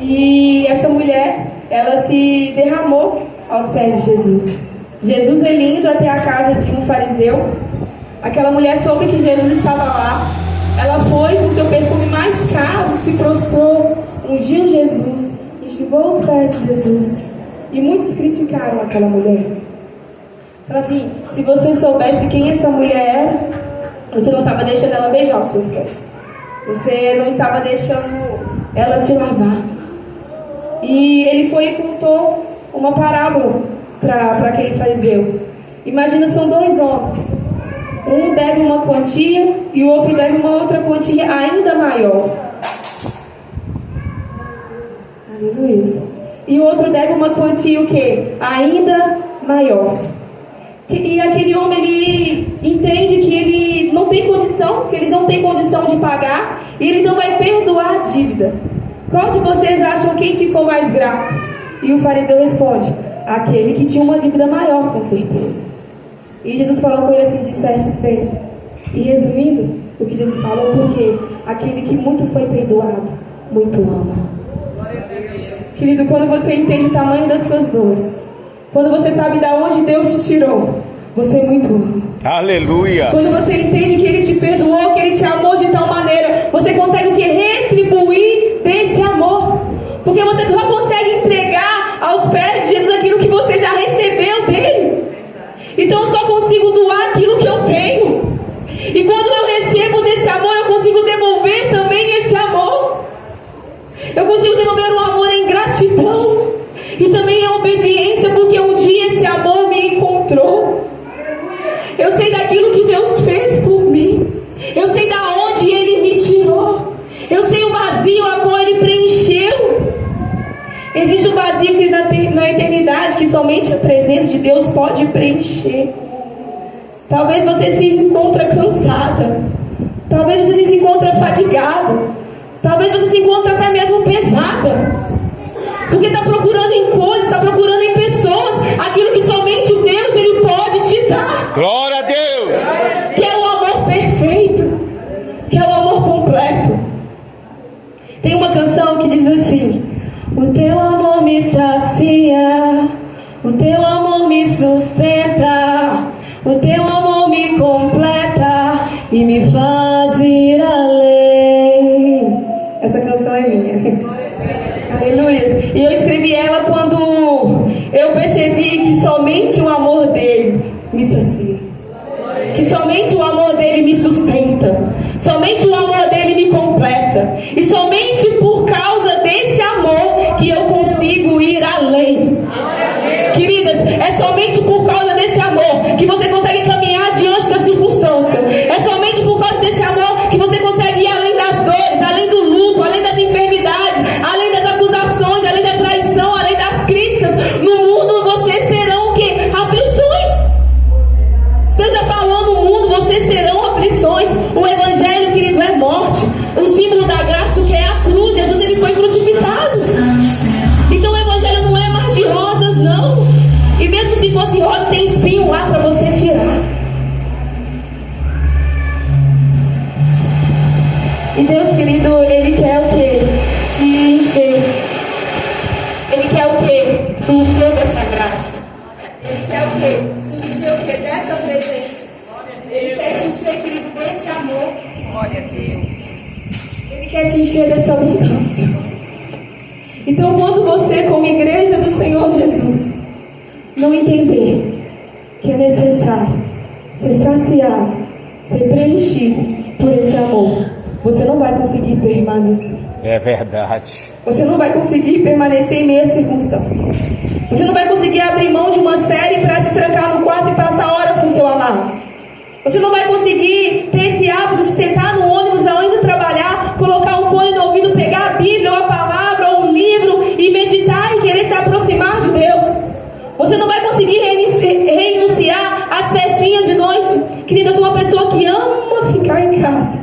E essa mulher, ela se derramou aos pés de Jesus. Jesus, ele indo até a casa de um fariseu, aquela mulher soube que Jesus estava lá. Ela foi com seu perfume mais caro, se prostrou, ungiu Jesus, enxugou os pés de Jesus. E muitos criticaram aquela mulher. Falaram assim: se você soubesse quem essa mulher era, você não estava deixando ela beijar os seus pés. Você não estava deixando ela te lavar. E ele foi e contou uma parábola para aquele fariseu. Imagina, são dois homens. Um deve uma quantia e o outro deve uma outra quantia ainda maior. Aleluia. E o outro deve uma quantia o quê? Ainda maior. E aquele homem, ele entende que ele não tem condição, que eles não têm condição de pagar, e ele não vai perdoar a dívida. Qual de vocês acham quem ficou mais grato? E o fariseu responde: aquele que tinha uma dívida maior, com certeza. E Jesus falou com ele assim: disseste bem. E resumindo o que Jesus falou, porque aquele que muito foi perdoado, muito ama. Querido, quando você entende o tamanho das suas dores, quando você sabe de onde Deus te tirou, você muito ama. Aleluia. Quando você entende que Ele te perdoou, que Ele te amou de tal maneira, você consegue o que? Retribuir desse amor. Porque você só consegue entregar aos pés de Jesus aquilo que você já recebeu dele. Então eu só consigo doar aquilo que eu tenho. E quando eu recebo desse amor, eu consigo devolver também esse amor. Eu consigo devolver o amor em gratidão e também em obediência, porque um dia esse amor me encontrou. Eu sei daquilo que Deus fez por mim. Eu sei da onde Ele me tirou. Eu sei o vazio a qual Ele preencheu. Existe um vazio que na eternidade que somente a presença de Deus pode preencher. Talvez você se encontre cansada. Talvez você se encontre fadigado. Talvez você se encontre até mesmo pesada. Porque está procurando em coisas, está procurando em pessoas aquilo que somente Deus Ele pode te dar. Glória a Deus. Que é o amor perfeito, que é o amor completo. Tem uma canção que diz assim: o teu amor me sacia, o teu amor me sustenta, o teu amor me completa e me faz ir além. Essa canção é minha. Aleluia. E eu escrevi ela quando eu percebi que somente o amor dele me sacia, que somente o amor dele me sustenta, somente o amor dele me completa, e somente por causa desse amor que eu consigo ir além. Queridas, é somente por causa desse amor que você consegue caminhar diante da circunstância. É somente por causa desse amor que você consegue ir além das dores, além do luto, além das enfermidades, além das acusações, além da traição, além das críticas. No mundo vocês terão o quê? Aflições. Deus já falou: no mundo vocês terão aflições. O evangelho, querido, é morte. O símbolo da graça, que é a cruz. Jesus, ele foi crucificado. Então o evangelho não é mar de rosas, não. E mesmo se fosse rosa, tem espinho lá para você tirar. E Deus, querido, Ele quer o quê? Te encher. Ele quer o quê? Te encher dessa graça. Ele quer o quê? Te Ele quer te encher, querido, desse amor. Glória a Deus. Ele quer te encher dessa abundância. Então, quando você, como igreja do Senhor Jesus, não entender que é necessário ser saciado, ser preenchido por esse amor, você não vai conseguir permanecer. É verdade. Você não vai conseguir permanecer em meias circunstâncias. Você não vai conseguir abrir mão de uma série para se trancar no quarto e passar horas com seu amado. Você não vai conseguir ter esse hábito de sentar no ônibus ao indo trabalhar, colocar um fone no ouvido, pegar a Bíblia, ou a palavra, ou um livro e meditar e querer se aproximar de Deus. Você não vai conseguir renunciar às festinhas de noite. Querida, eu sou uma pessoa que ama ficar em casa.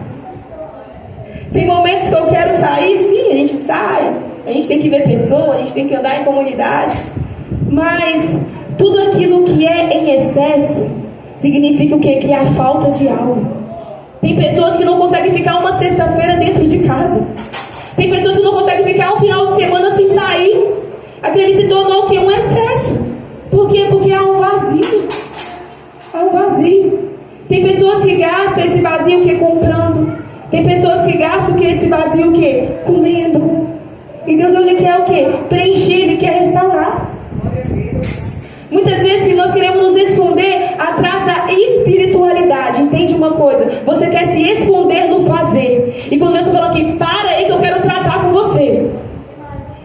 Tem momentos que eu quero sair, sim, a gente sai. A gente tem que ver pessoas, a gente tem que andar em comunidade. Mas tudo aquilo que é em excesso significa o quê? Que há falta de algo. Tem pessoas que não conseguem ficar uma sexta-feira dentro de casa. Tem pessoas que não conseguem ficar um final de semana sem sair. Aquele se tornou o quê? Um excesso. Por quê? Porque há um vazio. Há um vazio. Tem pessoas que gastam esse vazio o quê? Comprando. Tem pessoas que gastam o quê? Esse vazio o quê? Comendo. E Deus, ele quer o quê? Preencher, ele quer restaurar. Muitas vezes nós queremos nos esconder atrás da espiritualidade. Entende uma coisa? Você quer se esconder no fazer. E quando Deus está falando aqui, para aí que eu quero tratar com você.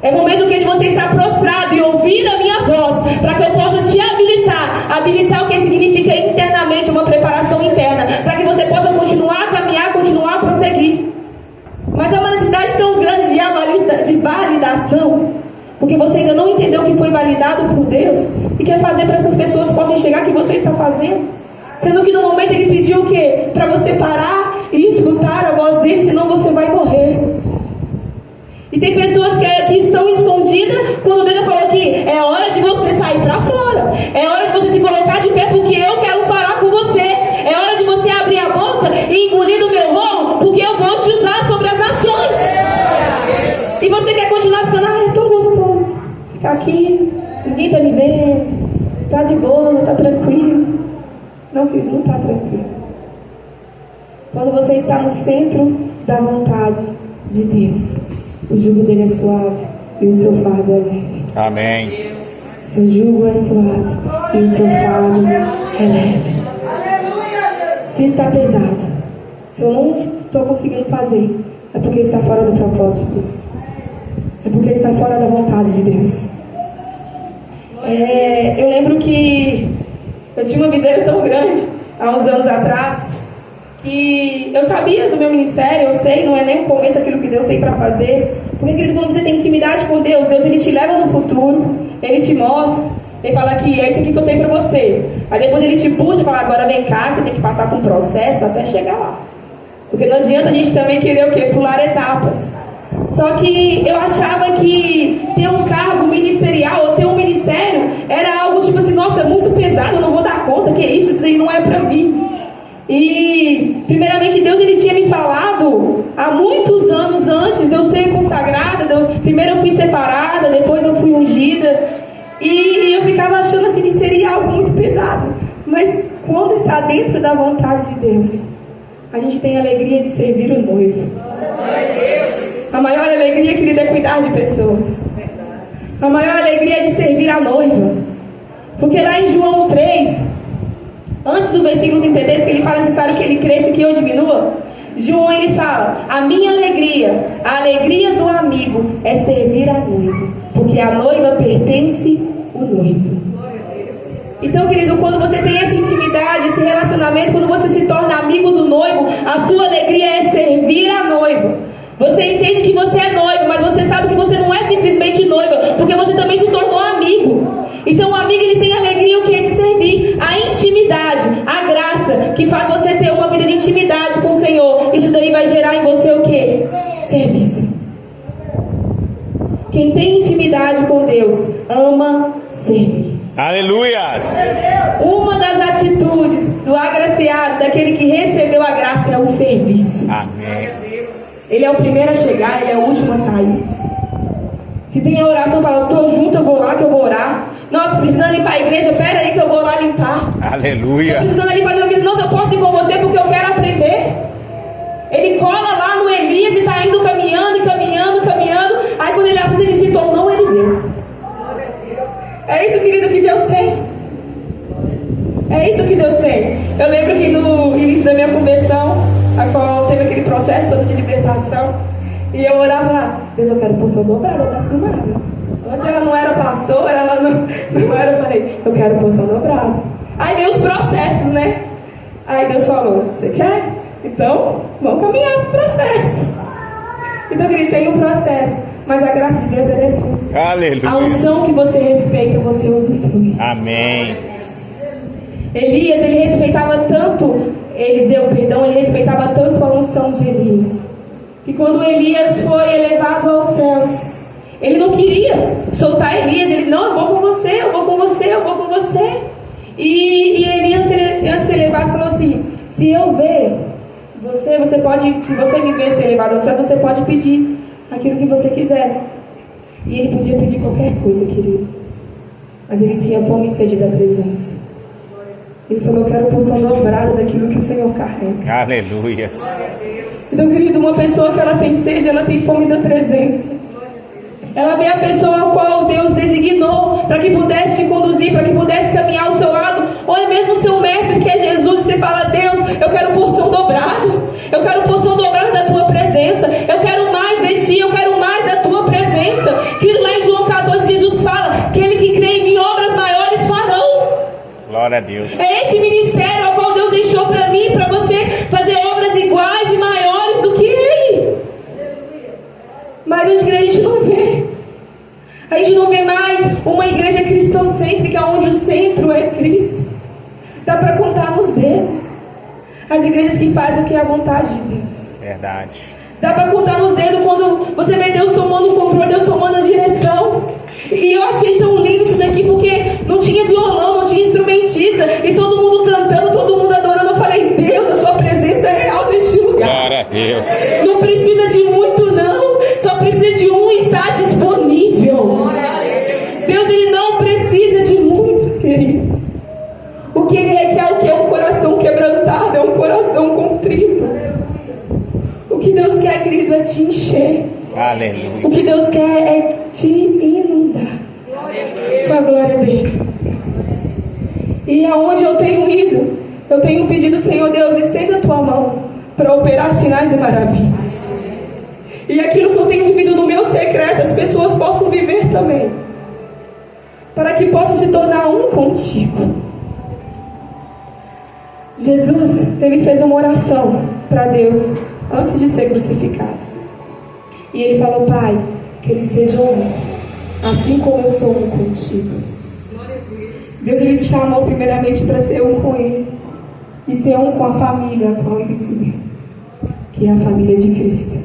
É o momento que você está prostrado e ouvir a minha voz, para que eu possa te habilitar. Habilitar o que significa internamente, uma preparação interna, para que você possa continuar a caminhar, continuar a prosseguir. Mas há uma necessidade tão grande de validação, porque você ainda não entendeu que foi validado por Deus, e quer fazer para essas pessoas possam enxergar o que você está fazendo. Sendo que no momento ele pediu o quê? Para você parar e escutar a voz dele, senão você vai morrer. E tem pessoas que estão escondidas quando Deus falou que é hora de você sair para fora. É hora de você se colocar de pé porque eu quero falar com você. É hora de você abrir a boca e engolir do meu rolo porque eu vou te usar sobre as nações. E você quer continuar ficando, é tão gostoso ficar aqui, ninguém tá me vendo, tá de boa, tá tranquilo. Não, filho, não tá tranquilo. Quando você está no centro da vontade de Deus, o jugo dele é suave e o seu fardo é leve. Amém. Seu jugo é suave e o seu fardo é leve. Se está pesado, se eu não estou conseguindo fazer, é porque está fora do propósito de Deus. É porque está fora da vontade de Deus. Eu lembro que eu tinha uma miséria tão grande, há uns anos atrás, que eu sabia do meu ministério, eu sei, não é nem o começo aquilo que Deus tem para fazer. Porque, querido, quando você tem intimidade com Deus, Deus ele te leva no futuro, ele te mostra, ele fala que é isso aqui que eu tenho para você. Aí depois ele te puxa e fala, agora vem cá, que tem que passar por um processo até chegar lá. Porque não adianta a gente também querer o quê? Pular etapas. Só que eu achava que ter um cargo ministerial ou ter um ministério era algo tipo assim, nossa, é muito pesado, eu não vou dar conta, que isso daí não é para mim. E primeiramente Deus ele tinha me falado há muitos anos antes de eu ser consagrada. Primeiro eu fui separada, depois eu fui ungida. E eu ficava achando assim que seria algo muito pesado. Mas quando está dentro da vontade de Deus, a gente tem a alegria de servir o noivo. A maior alegria, querida, é cuidar de pessoas. A maior alegria é de servir a noiva. Porque lá em João 3, antes do versículo 33, que ele fala necessário que ele cresça e que eu diminua, João ele fala, a minha alegria, a alegria do amigo é servir a noiva, porque a noiva pertence ao noivo. Então, querido, quando você tem essa intimidade, esse relacionamento, quando você se torna amigo do noivo, a sua alegria é servir a noiva. Você entende que você é noivo, mas você sabe que você não é simplesmente noiva, porque você também se tornou amigo. Então o amigo ele tem alegria o que é de servir, a intimidade, a graça que faz você ter uma vida de intimidade com o Senhor. Isso daí vai gerar em você o que? Serviço. Quem tem intimidade com Deus ama servir. Aleluia! Uma das atitudes do agraciado, daquele que recebeu a graça, é o serviço. Amém. Ele é o primeiro a chegar, ele é o último a sair. Se tem a oração, fala, eu estou junto, eu vou lá que eu vou orar. Não, precisando limpar a igreja, pera aí que eu vou lá limpar. Aleluia. Tô precisando ali fazer uma visita, não, eu posso ir com você porque eu quero aprender. Ele cola lá no Elias e tá indo caminhando, caminhando. Aí quando ele assusta, ele se tornou um Eliseu. É isso, querido, que Deus tem. É isso que Deus tem. Eu lembro que no início da minha conversão, a qual teve aquele processo todo de libertação, e eu orava lá, Deus, eu quero porção dobrada da Silmara. Antes ela não era pastora, ela não era, eu falei, eu quero porção dobrada. Aí veio os processos, né? Aí Deus falou, você quer? Então, vamos caminhar no processo. Então, querido, tem um processo, mas a graça de Deus é tudo. Aleluia. A unção que você respeita, você usufrui. Amém. Elias, ele respeitava tanto, Eliseu, perdão, ele respeitava tanto a unção de Elias, que quando Elias foi elevado aos céus, ele não queria soltar Elias, ele, não, eu vou com você, eu vou com você, eu vou com você. E Elias, antes de ser elevado, falou assim, se eu ver você pode, se você me ver ser elevado ao céu, você pode pedir aquilo que você quiser. E ele podia pedir qualquer coisa, querido, mas ele tinha fome e sede da presença. Ele falou, eu quero porção dobrada daquilo que o Senhor carrega. Aleluia. Então, querido, uma pessoa que ela tem sede, ela tem fome da presença. Ela vê a pessoa a qual Deus designou para que pudesse te conduzir, para que pudesse caminhar ao seu lado, ou é mesmo o seu mestre, que é Jesus, e você fala, Deus, eu quero porção dobrada, eu quero porção dobrada da tua presença, eu quero mais de ti, eu quero mais da tua presença. Que lá em João 14 Jesus fala, aquele que crê em mim, obras maiores farão. Glória a Deus. É esse ministério ao qual Deus deixou para mim, para você fazer obras iguais e maiores do que Ele. Mas a gente não vê. A gente não vê mais uma igreja cristocêntrica onde o centro é Cristo. Dá para contar nos dedos as igrejas que fazem o que é a vontade de Deus. Verdade. Dá para contar nos dedos quando você vê Deus tomando o controle, Deus tomando a direção. E eu achei tão lindo isso daqui, porque não tinha violão, não tinha instrumentista, e todo mundo cantando, todo mundo adorando. Eu falei, Deus, a sua presença é real neste lugar. Glória a Deus. Não precisa de muito não, só precisa de um estar disponível. Deus, Ele não precisa de muitos, queridos. O que Ele requer é o que? É um coração quebrantado, é um coração contrito. O que Deus quer, querido, é te encher. Aleluia. O que Deus quer é te inundar com a glória dele. E aonde eu tenho ido, eu tenho pedido, Senhor Deus, estenda a tua mão para operar sinais e maravilhas. E aquilo que eu tenho vivido no meu secreto, as pessoas possam viver também, para que possam se tornar um contigo. Jesus, ele fez uma oração para Deus antes de ser crucificado. E ele falou, Pai, que eles sejam um, assim como eu sou um contigo. Deus, ele te chamou primeiramente para ser um com ele, e ser um com a família a qual ele te deu, que é a família de Cristo.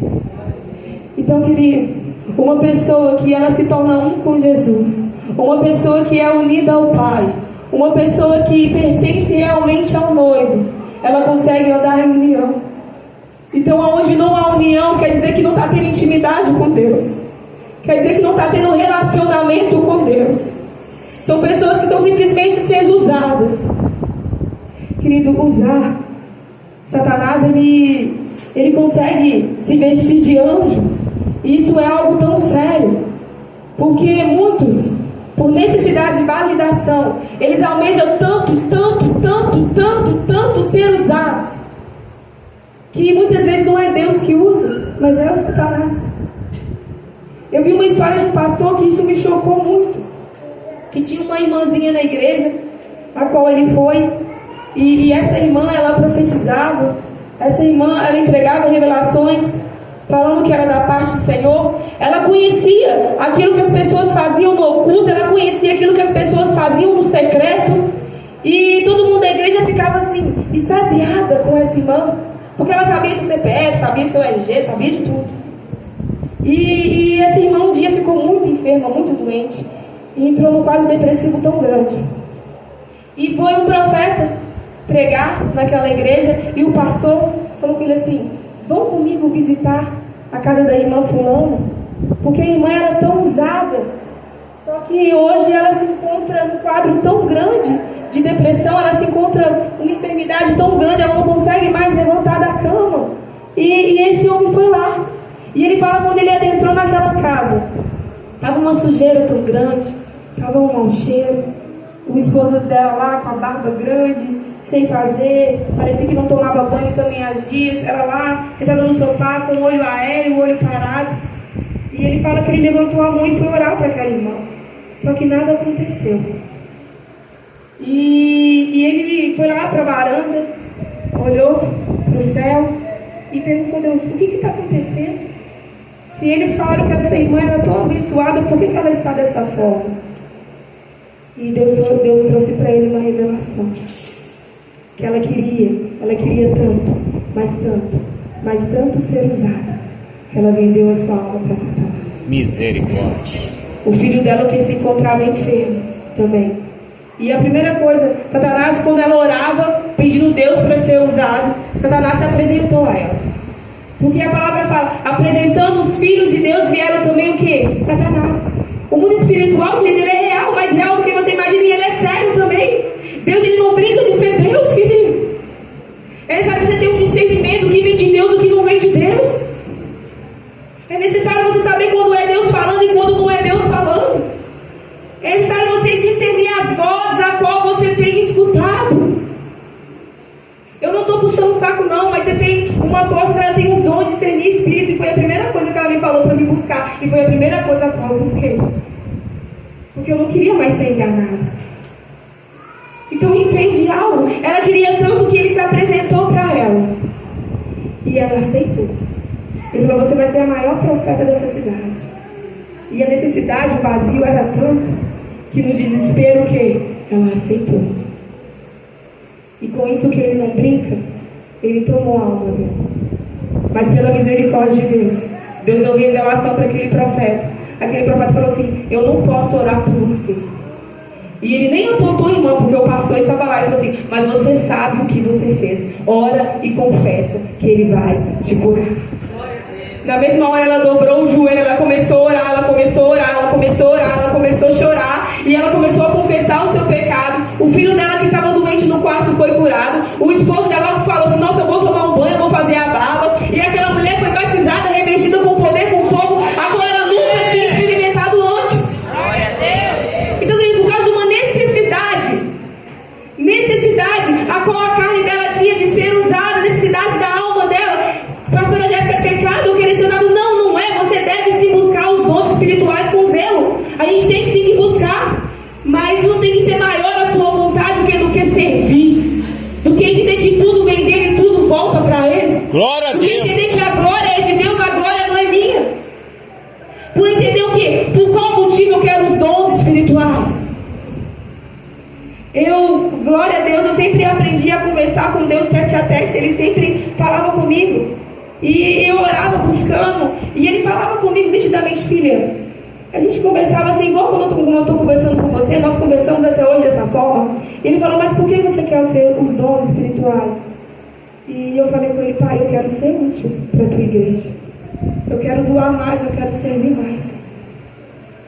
Então, querido, uma pessoa que ela se torna um com Jesus, uma pessoa que é unida ao Pai, uma pessoa que pertence realmente ao noivo, ela consegue andar em união. Então, aonde não há união, quer dizer que não está tendo intimidade com Deus. Quer dizer que não está tendo relacionamento com Deus. São pessoas que estão simplesmente sendo usadas. Querido, usar. Satanás, ele consegue se vestir de anjo. E isso é algo tão sério. Porque muitos, por necessidade de validação, eles almejam tanto ser usados, que muitas vezes não é Deus que usa, mas é o Satanás. Eu vi uma história de um pastor que isso me chocou muito, que tinha uma irmãzinha na igreja, a qual ele foi, e essa irmã, ela profetizava, essa irmã, ela entregava revelações, falando que era da parte do Senhor. Ela conhecia aquilo que as pessoas faziam no oculto, ela conhecia aquilo que as pessoas faziam no secreto, e todo mundo da igreja ficava assim, extasiada com essa irmã, porque ela sabia seu CPF, sabia seu RG, sabia de tudo. E essa irmã um dia ficou muito enferma, muito doente, e entrou num quadro depressivo tão grande. E foi um profeta pregar naquela igreja, e o pastor falou com ele assim, vão comigo visitar a casa da irmã fulana, porque a irmã era tão usada Só que hoje ela se encontra num quadro tão grande de depressão, ela se encontra numa enfermidade tão grande, ela não consegue mais levantar da cama. E esse homem foi lá. E ele fala quando ele adentrou naquela casa, estava uma sujeira tão grande, estava um mau cheiro, o esposo dela lá com a barba grande, sem fazer, parecia que não tomava banho também há dias, ela lá, sentada no sofá com o olho aéreo, o olho parado. E ele fala que ele levantou a mão e foi orar para aquela irmã. Só que nada aconteceu. E ele foi lá para a varanda, olhou para o céu e perguntou a Deus, o que está acontecendo? Se eles falaram que essa irmã era tão abençoada, por que ela está dessa forma? E Deus trouxe para ele uma revelação. Que ela queria tanto ser usada, que ela vendeu a sua alma para Satanás. Misericórdia. O filho dela que se encontrava enfermo também. E a primeira coisa, Satanás, quando ela orava, pedindo Deus para ser usado, Satanás se apresentou a ela. Porque a palavra fala, apresentando os filhos de Deus, vieram também o quê? Satanás. O mundo espiritual, querido, ele é real, mais real do que você imagina, e ele é sério também. Deus, ele não brinca de ser Deus, querido. É necessário você ter um discernimento do que vem de Deus e do que não vem de Deus. É necessário você saber quando é Deus falando e quando não é Deus falando. É necessário você discernir as vozes a qual você tem escutado. Eu não estou puxando o saco não, mas você tem uma voz que ela tem um dom de discernir espírito, e foi a primeira coisa que ela me falou para me buscar, e foi a primeira coisa a qual eu busquei. Porque eu não queria mais ser enganada. Então entende algo? Ela queria tanto que ele se apresentou para ela. E ela aceitou. Ele falou, você vai ser a maior profeta dessa cidade. E a necessidade, o vazio era tanto, que no desespero que ela aceitou. E com isso que ele não brinca, ele tomou a alma dela. Mas pela misericórdia de Deus, Deus deu revelação para aquele profeta. Aquele profeta falou assim, eu não posso orar por você. E ele nem apontou em mão, porque o pastor estava lá. Ele falou assim, mas você sabe o que você fez. Ora e confessa que ele vai te curar. Na mesma hora ela dobrou o joelho, ela começou a orar, ela começou a orar, ela começou a orar, ela começou a chorar. E ela começou a confessar o seu pecado. O filho dela que estava doente no quarto foi curado. O esposo dela falou assim, nossa, eu vou tomar um banho, eu vou fazer a barba. E aquela mulher foi batizada, revestida com poder, com fogo, a qual ela nunca tinha experimentado antes. Então, por causa de uma necessidade, a qual a carne dela tinha de ser usada, necessidade da alma dela. Pastora Jéssica, é pecado eu querer ser usado? Não, não é. Você deve sim buscar os dons espirituais com zelo. A gente tem que sim buscar. Mas não tem que ser maior a sua vontade do que servir. Do que entender que tudo vem dele e tudo volta para ele. Glória a Do que Deus. entender que a glória é de Deus, a glória não é minha. Por entender o quê? Por qual motivo eu quero os dons espirituais? Glória a Deus, eu sempre aprendi a conversar com Deus tete a tete. Ele sempre falava comigo. E eu orava buscando. E ele falava comigo nitidamente, filha. A gente conversava assim, igual quando eu estou conversando com você. Nós conversamos até hoje dessa forma. E ele falou, mas por que você quer os dons espirituais? E eu falei com ele, pai, eu quero ser útil para a tua igreja. Eu quero doar mais, eu quero servir mais.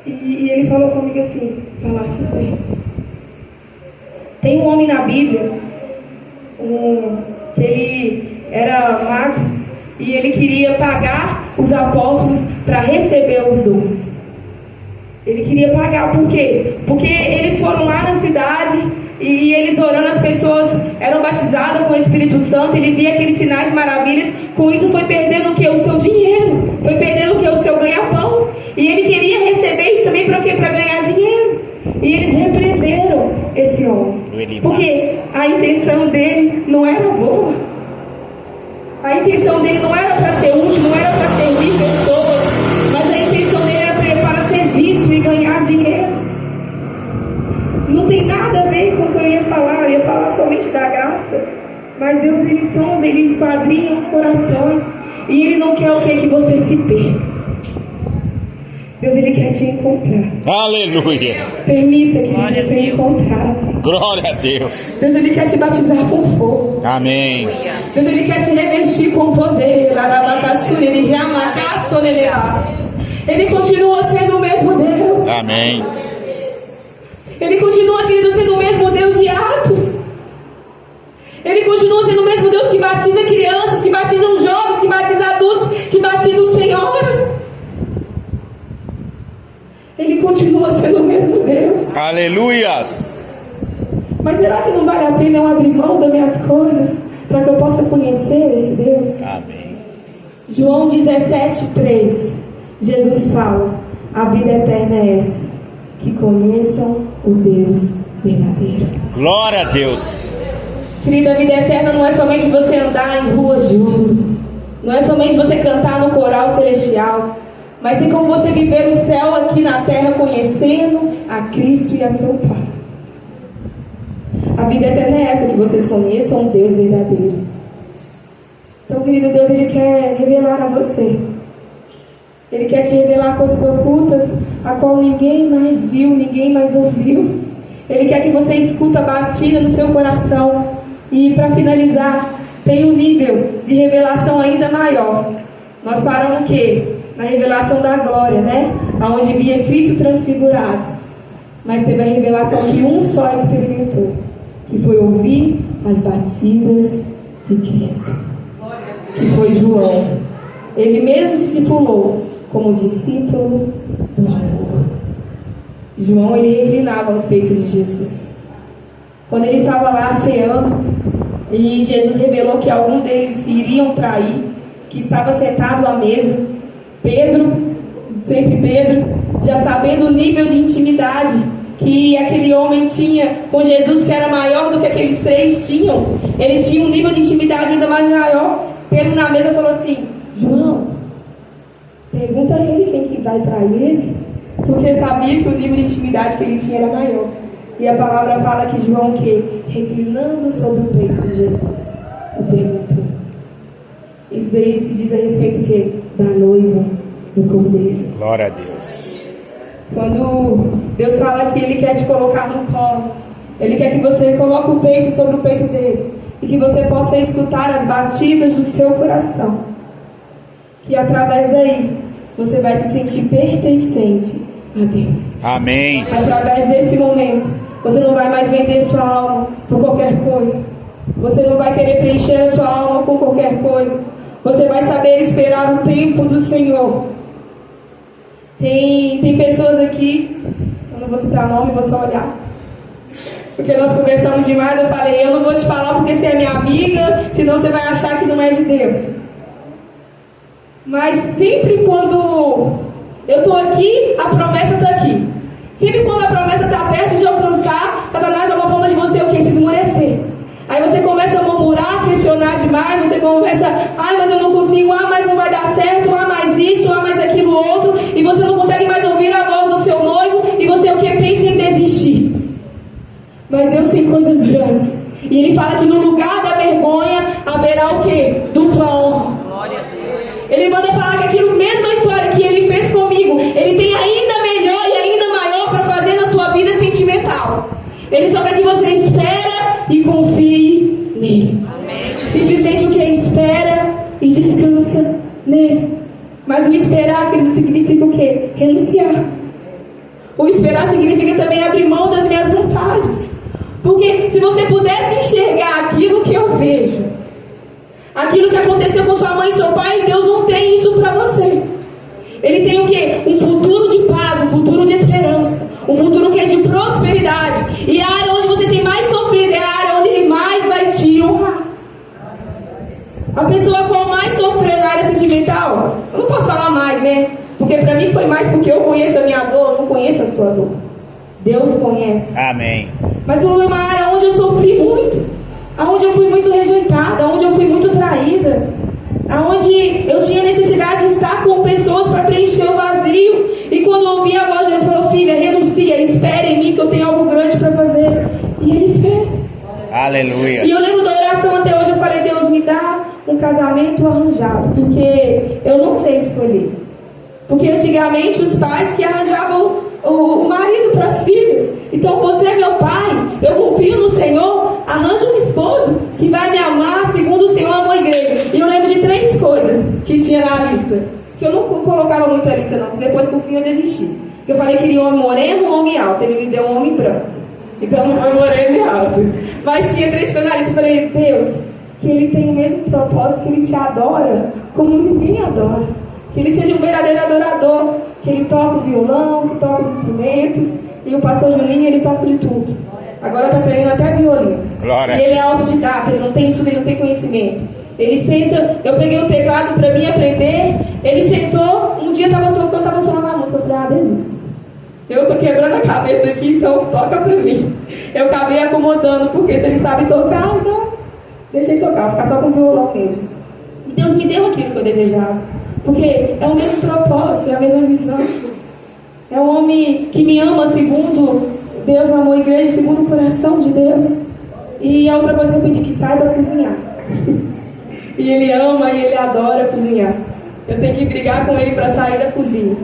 E ele falou comigo assim, falaste bem. Tem um homem na Bíblia, que ele era mago, e ele queria pagar os apóstolos para receber os dons. Ele queria pagar, por quê? Porque eles foram lá na cidade, e eles orando, as pessoas eram batizadas com o Espírito Santo, ele via aqueles sinais, maravilhas, com isso foi perdendo o que? O seu dinheiro, foi perdendo o que? O seu ganha-pão, e ele queria receber isso também para o quê? Para ganhar dinheiro. E eles repreenderam esse homem, porque a intenção dele não era boa. A intenção dele não era para ser útil, não era para servir pessoas, mas a intenção dele era para ser visto e ganhar dinheiro. Não tem nada a ver com o que eu ia falar somente da graça. Mas Deus, ele sonda, ele esquadrinha os corações, e ele não quer o que você se perca. Deus, ele quer te encontrar. Aleluia. Permita que ele seja encontrado. Glória a Deus. Deus, ele quer te batizar com fogo. Amém. Deus, ele quer te revestir com poder. Ele continua sendo o mesmo Deus. Amém. que batiza crianças, que batizam jovens, que batiza adultos, que batizam senhoras. Ele continua sendo o mesmo Deus. Aleluias. Mas será que não vale a pena eu abrir mão das minhas coisas para que eu possa conhecer esse Deus? Amém. João 17:3, Jesus fala: a vida eterna é essa, que conheçam o Deus verdadeiro. Glória a Deus. Querida, a vida eterna não é somente você andar em ruas de ouro, não é somente você cantar no coral celestial, mas tem como você viver o céu aqui na terra conhecendo a Cristo e a seu Pai. A vida eterna é essa, que vocês conheçam o Deus verdadeiro. Então, querido Deus, Ele quer revelar a você. Ele quer te revelar coisas ocultas, a qual ninguém mais viu, ninguém mais ouviu. Ele quer que você escute a batida no seu coração. E para finalizar, tem um nível de revelação ainda maior. Nós paramos o quê? Na revelação da glória, né? Onde via Cristo transfigurado. Mas teve a revelação que um só experimentou, que foi ouvir as batidas de Cristo, que foi João. Ele mesmo se titulou como discípulo do amor. João, ele reclinava aos peitos de Jesus. Quando ele estava lá ceando, e Jesus revelou que algum deles iriam trair, que estava sentado à mesa, Pedro, sempre Pedro, já sabendo o nível de intimidade que aquele homem tinha com Jesus, que era maior do que aqueles três tinham, ele tinha um nível de intimidade ainda mais maior. Pedro na mesa falou assim: João, pergunta a ele quem que vai trair ele, porque sabia que o nível de intimidade que ele tinha era maior. E a palavra fala que João, que reclinando sobre o peito de Jesus, o perguntou. Isso daí se diz a respeito que da noiva do Cordeiro. Glória a Deus. Quando Deus fala que Ele quer te colocar no colo, Ele quer que você coloque o peito sobre o peito dele e que você possa escutar as batidas do seu coração, que através daí você vai se sentir pertencente a Deus. Amém. Através deste momento, você não vai mais vender sua alma por qualquer coisa. Você não vai querer preencher a sua alma com qualquer coisa. Você vai saber esperar o tempo do Senhor. Tem pessoas aqui, eu não vou citar nome, vou só olhar, porque nós conversamos demais. Eu falei: eu não vou te falar porque você é minha amiga, senão você vai achar que não é de Deus. Mas sempre quando eu estou aqui, a promessa está aqui. Sempre quando a promessa está perto de alcançar, Satanás é uma forma de você o quê? Se esmorecer. Aí você começa a murmurar, questionar demais, você começa: ai, mas eu não consigo, mas não vai dar certo, mais isso, mais aquilo outro, e você não consegue mais ouvir a voz do seu noivo, e você o que? Pensa em desistir. Mas Deus tem coisas grandes, e Ele fala que no lugar da vergonha haverá o quê? Dupla honra. Ele manda falar que aquilo, mesma história que Ele fez comigo, Ele tem ainda melhor e ainda maior para fazer na sua vida sentimental. Ele só quer que você espera e confie nele. Amém. Simplesmente o que? Espera e descansa nele. Mas o esperar, querido, significa o quê? Renunciar. O esperar significa também abrir mão das minhas vontades. Porque se você pudesse enxergar aquilo que eu vejo, aquilo que aconteceu com sua mãe e seu pai, Deus não tem isso para você. Ele tem o quê? Um futuro de paz, um futuro de esperança, um futuro que é de prosperidade. E a área onde você tem mais sofrido é a área onde Ele mais vai te honrar. A pessoa qual mais sofreu na área sentimental, eu não posso falar mais, né? Porque para mim foi mais porque eu conheço a minha dor, eu não conheço a sua dor. Deus conhece. Amém. Mas foi uma área onde eu sofri muito, aonde eu fui muito rejeitada, aonde eu fui muito traída, aonde eu tinha necessidade de estar com pessoas para preencher o vazio. E quando eu ouvi a voz de Deus, falou: filha, renuncia, espere em mim que eu tenho algo grande para fazer. E Ele fez. Aleluia. E eu lembro da oração até hoje, eu falei: Deus, me dá um casamento arranjado, porque eu não sei escolher. Porque antigamente os pais que arranjavam o marido para as filhas. Então você é meu pai, eu confio no Senhor, arranja um esposo que vai me amar segundo o Senhor amou a igreja. E eu lembro de 3 coisas que tinha na lista. Se eu não colocava muito a lista não, porque depois por fim eu desisti. Eu falei que queria um homem moreno, um homem alto. Ele me deu um homem branco. Então não foi moreno e alto. Mas tinha 3 coisas na lista. Eu falei: Deus, que ele tem o mesmo propósito, que ele te adora como ninguém adora. Que ele seja um verdadeiro adorador, que ele toca o violão, que toca os instrumentos, e o pastor Julinho, ele toca de tudo. Agora está aprendendo até violino. Glória. E ele é autodidata, ele não tem estudo, ele não tem conhecimento. Ele senta, eu peguei o teclado para mim aprender, ele sentou, um dia eu estava sonando a música, eu falei, desisto. Eu tô quebrando a cabeça aqui, então toca pra mim. Eu acabei acomodando, porque se ele sabe tocar, então deixei de tocar, vou ficar só com o violão mesmo. E Deus me deu aquilo que eu desejava. Porque é o mesmo propósito, é a mesma visão. É um homem que me ama segundo Deus amou a igreja, segundo o coração de Deus. E a outra coisa que eu pedi que saiba é cozinhar. E ele ama e ele adora cozinhar. Eu tenho que brigar com ele para sair da cozinha.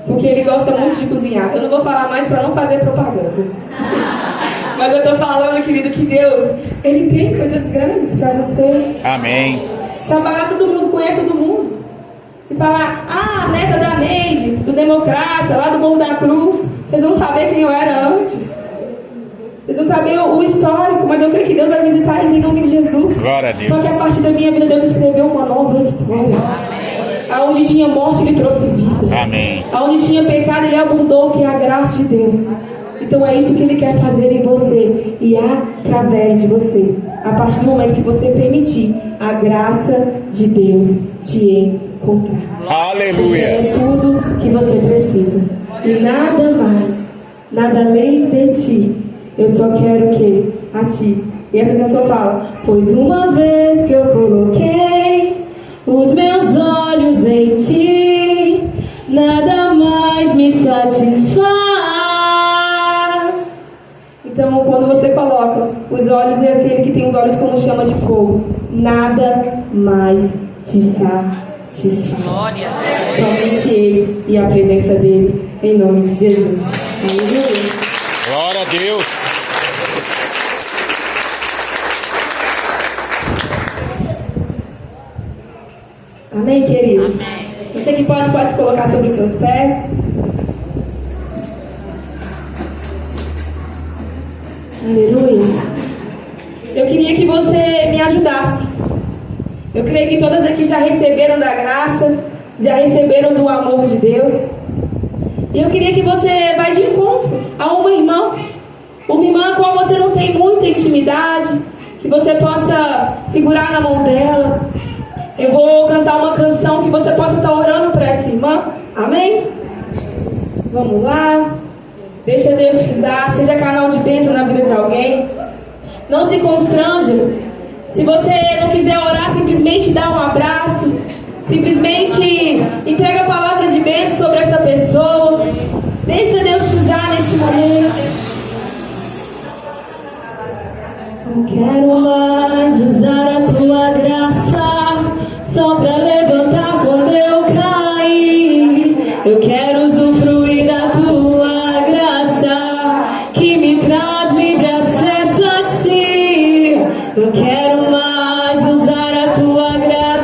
Porque ele gosta muito de cozinhar. Eu não vou falar mais para não fazer propaganda. Mas eu estou falando, querido, que Deus, Ele tem coisas grandes para você. Amém. Sambará todo mundo conhece todo mundo. Se falar, a neta da Neide, do Democrata, lá do Morro da Cruz, vocês vão saber quem eu era antes. Vocês vão saber o histórico, mas eu creio que Deus vai visitar eles em nome de Jesus. Glória a Deus. Só que a partir da minha vida, Deus escreveu uma nova história. Aonde tinha morte, Ele trouxe vida. Amém. Aonde tinha pecado, Ele abundou, que é a graça de Deus. Então é isso que Ele quer fazer em você e através de você. A partir do momento que você permitir a graça de Deus te encontrar. Aleluia. É tudo que você precisa. E nada mais, nada além de ti. Eu só quero que a ti. E essa canção fala: pois uma vez que eu coloquei os meus olhos em ti, nada mais me satisfaz. Então, quando você coloca os olhos em aquele que tem os olhos como chama de fogo, nada mais te satisfaz. Somente Ele e a presença dEle, em nome de Jesus. Aleluia. Glória a Deus. Amém, queridos? Você que pode se colocar sobre os seus pés. Aleluia. Eu queria que você me ajudasse. Eu creio que todas aqui já receberam da graça, já receberam do amor de Deus. E eu queria que você vá de encontro a uma irmã com a qual você não tem muita intimidade, que você possa segurar na mão dela. Eu vou cantar uma canção que você possa estar orando para essa irmã. Amém? Vamos lá. Deixa Deus te usar. Seja canal de bênção na vida de alguém. Não se constranja. Se você não quiser orar, simplesmente dá um abraço. Simplesmente entrega palavras de bênção sobre essa pessoa. Deixa Deus te usar neste momento. Não quero mais usar a tua graça só pra levantar quando eu cair. Eu quero usufruir da tua graça que me traz livre acesso a ti. Não quero mais usar a tua graça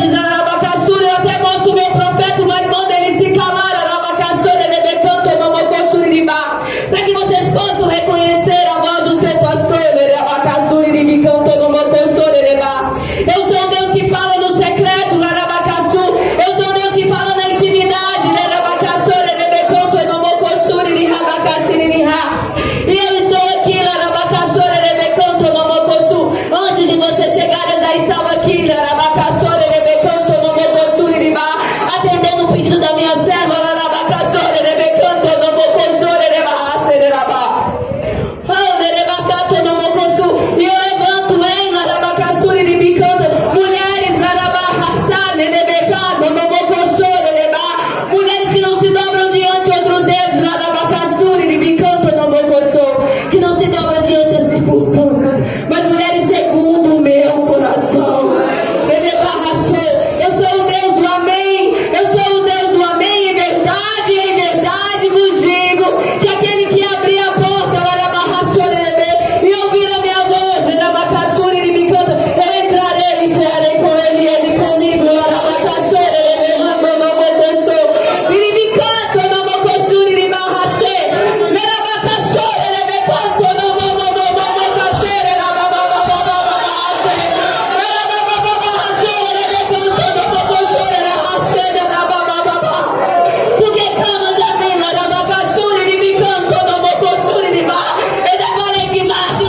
vezes, Arabacaçura, eu até mostro o meu profeta, mas manda ele se calar, Arabacaçura, Nebecanto, Nomocoxuriribá, para que vocês possam reconhecer a voz do seu pastor, Arabacaçura, Nebecanto, Nomocoxuriribá. Eu sou um Deus que fala no secreto, Arabacaçu. Eu sou um Deus que fala na intimidade, Arabacaçura, Nebecanto, Nomocoxuriribá. E eu estou aqui, Arabacaçura, Nebecanto, Nomocoxu. Antes de você chegar, eu já estava aqui, Arabacaçura, Nebecanto, Nomocoxuriribá, atendendo o pedido da minha serva, Arabacaçura, Nebecanto, Nomocoxuriribá, Sererabá. Oh, Nerebacato, Nomocoxu. E eu levanto, hein, Arabacaçura, Nebecanto, mulheres, Arabacaçá, Nebecanto, Nomocoxuriribá, mulheres que não se dobram diante de outros deuses, Arabacaçura, Nebecanto, Nomocoxu, que não se dobram diante das circunstâncias, mas mulheres segundo o meu coração. Eu sou o Deus do amém. Eu sou o Deus do amém. Em verdade vos digo que aquele que abrir a porta e ouvir a minha voz, eu entrarei e cearei com ele e ele comigo. Porque clamas a mim, eu já falei que marche,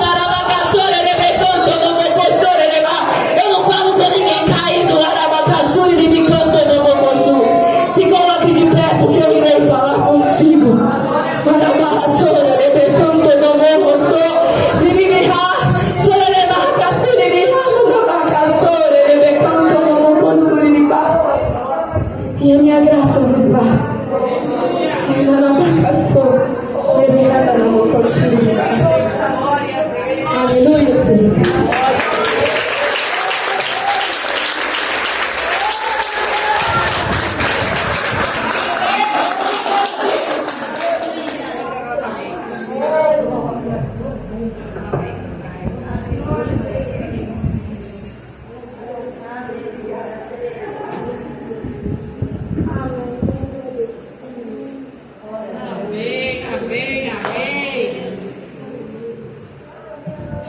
eu não falo com ninguém caído, se coloque de pé, porque eu irei falar contigo. E a minha graça vos basta. Aleluia, Senhor.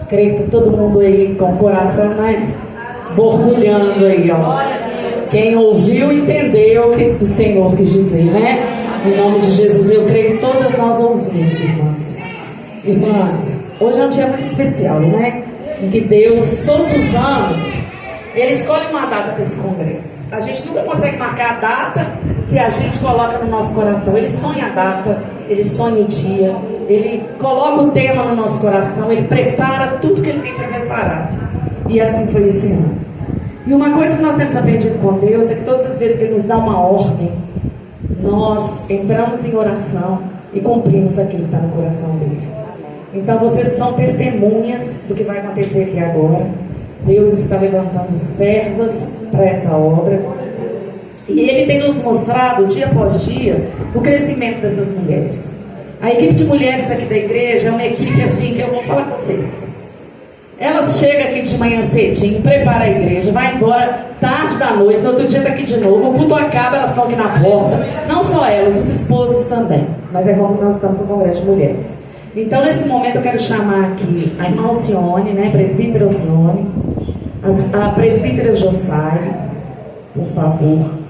Creio que todo mundo aí com o coração, né, borbulhando aí, ó. Quem ouviu, entendeu o que o Senhor quis dizer, né? Em nome de Jesus, eu creio que todas nós ouvimos, irmãs. Irmãs, hoje é um dia muito especial, né? Em que Deus, todos os anos, Ele escolhe uma data para esse congresso. A gente nunca consegue marcar a data que a gente coloca no nosso coração. Ele sonha a data, Ele sonha o dia, Ele coloca o tema no nosso coração, Ele prepara tudo que Ele tem para preparar. E assim foi esse ano. E uma coisa que nós temos aprendido com Deus é que todas as vezes que Ele nos dá uma ordem, nós entramos em oração e cumprimos aquilo que está no coração dEle. Então vocês são testemunhas do que vai acontecer aqui agora. Deus está levantando servas para esta obra. E Ele tem nos mostrado, dia após dia, o crescimento dessas mulheres. A equipe de mulheres aqui da igreja é uma equipe assim que eu vou falar com vocês. Elas chegam aqui de manhã cedinho, preparam a igreja, vai embora tarde da noite, no outro dia está aqui de novo, o culto acaba, elas estão aqui na porta. Não só elas, os esposos também. Mas é como nós estamos no Congresso de Mulheres. Então, nesse momento, eu quero chamar aqui a irmã Alcione, né, presbítera Alcione, a presbítera Jossari, por favor.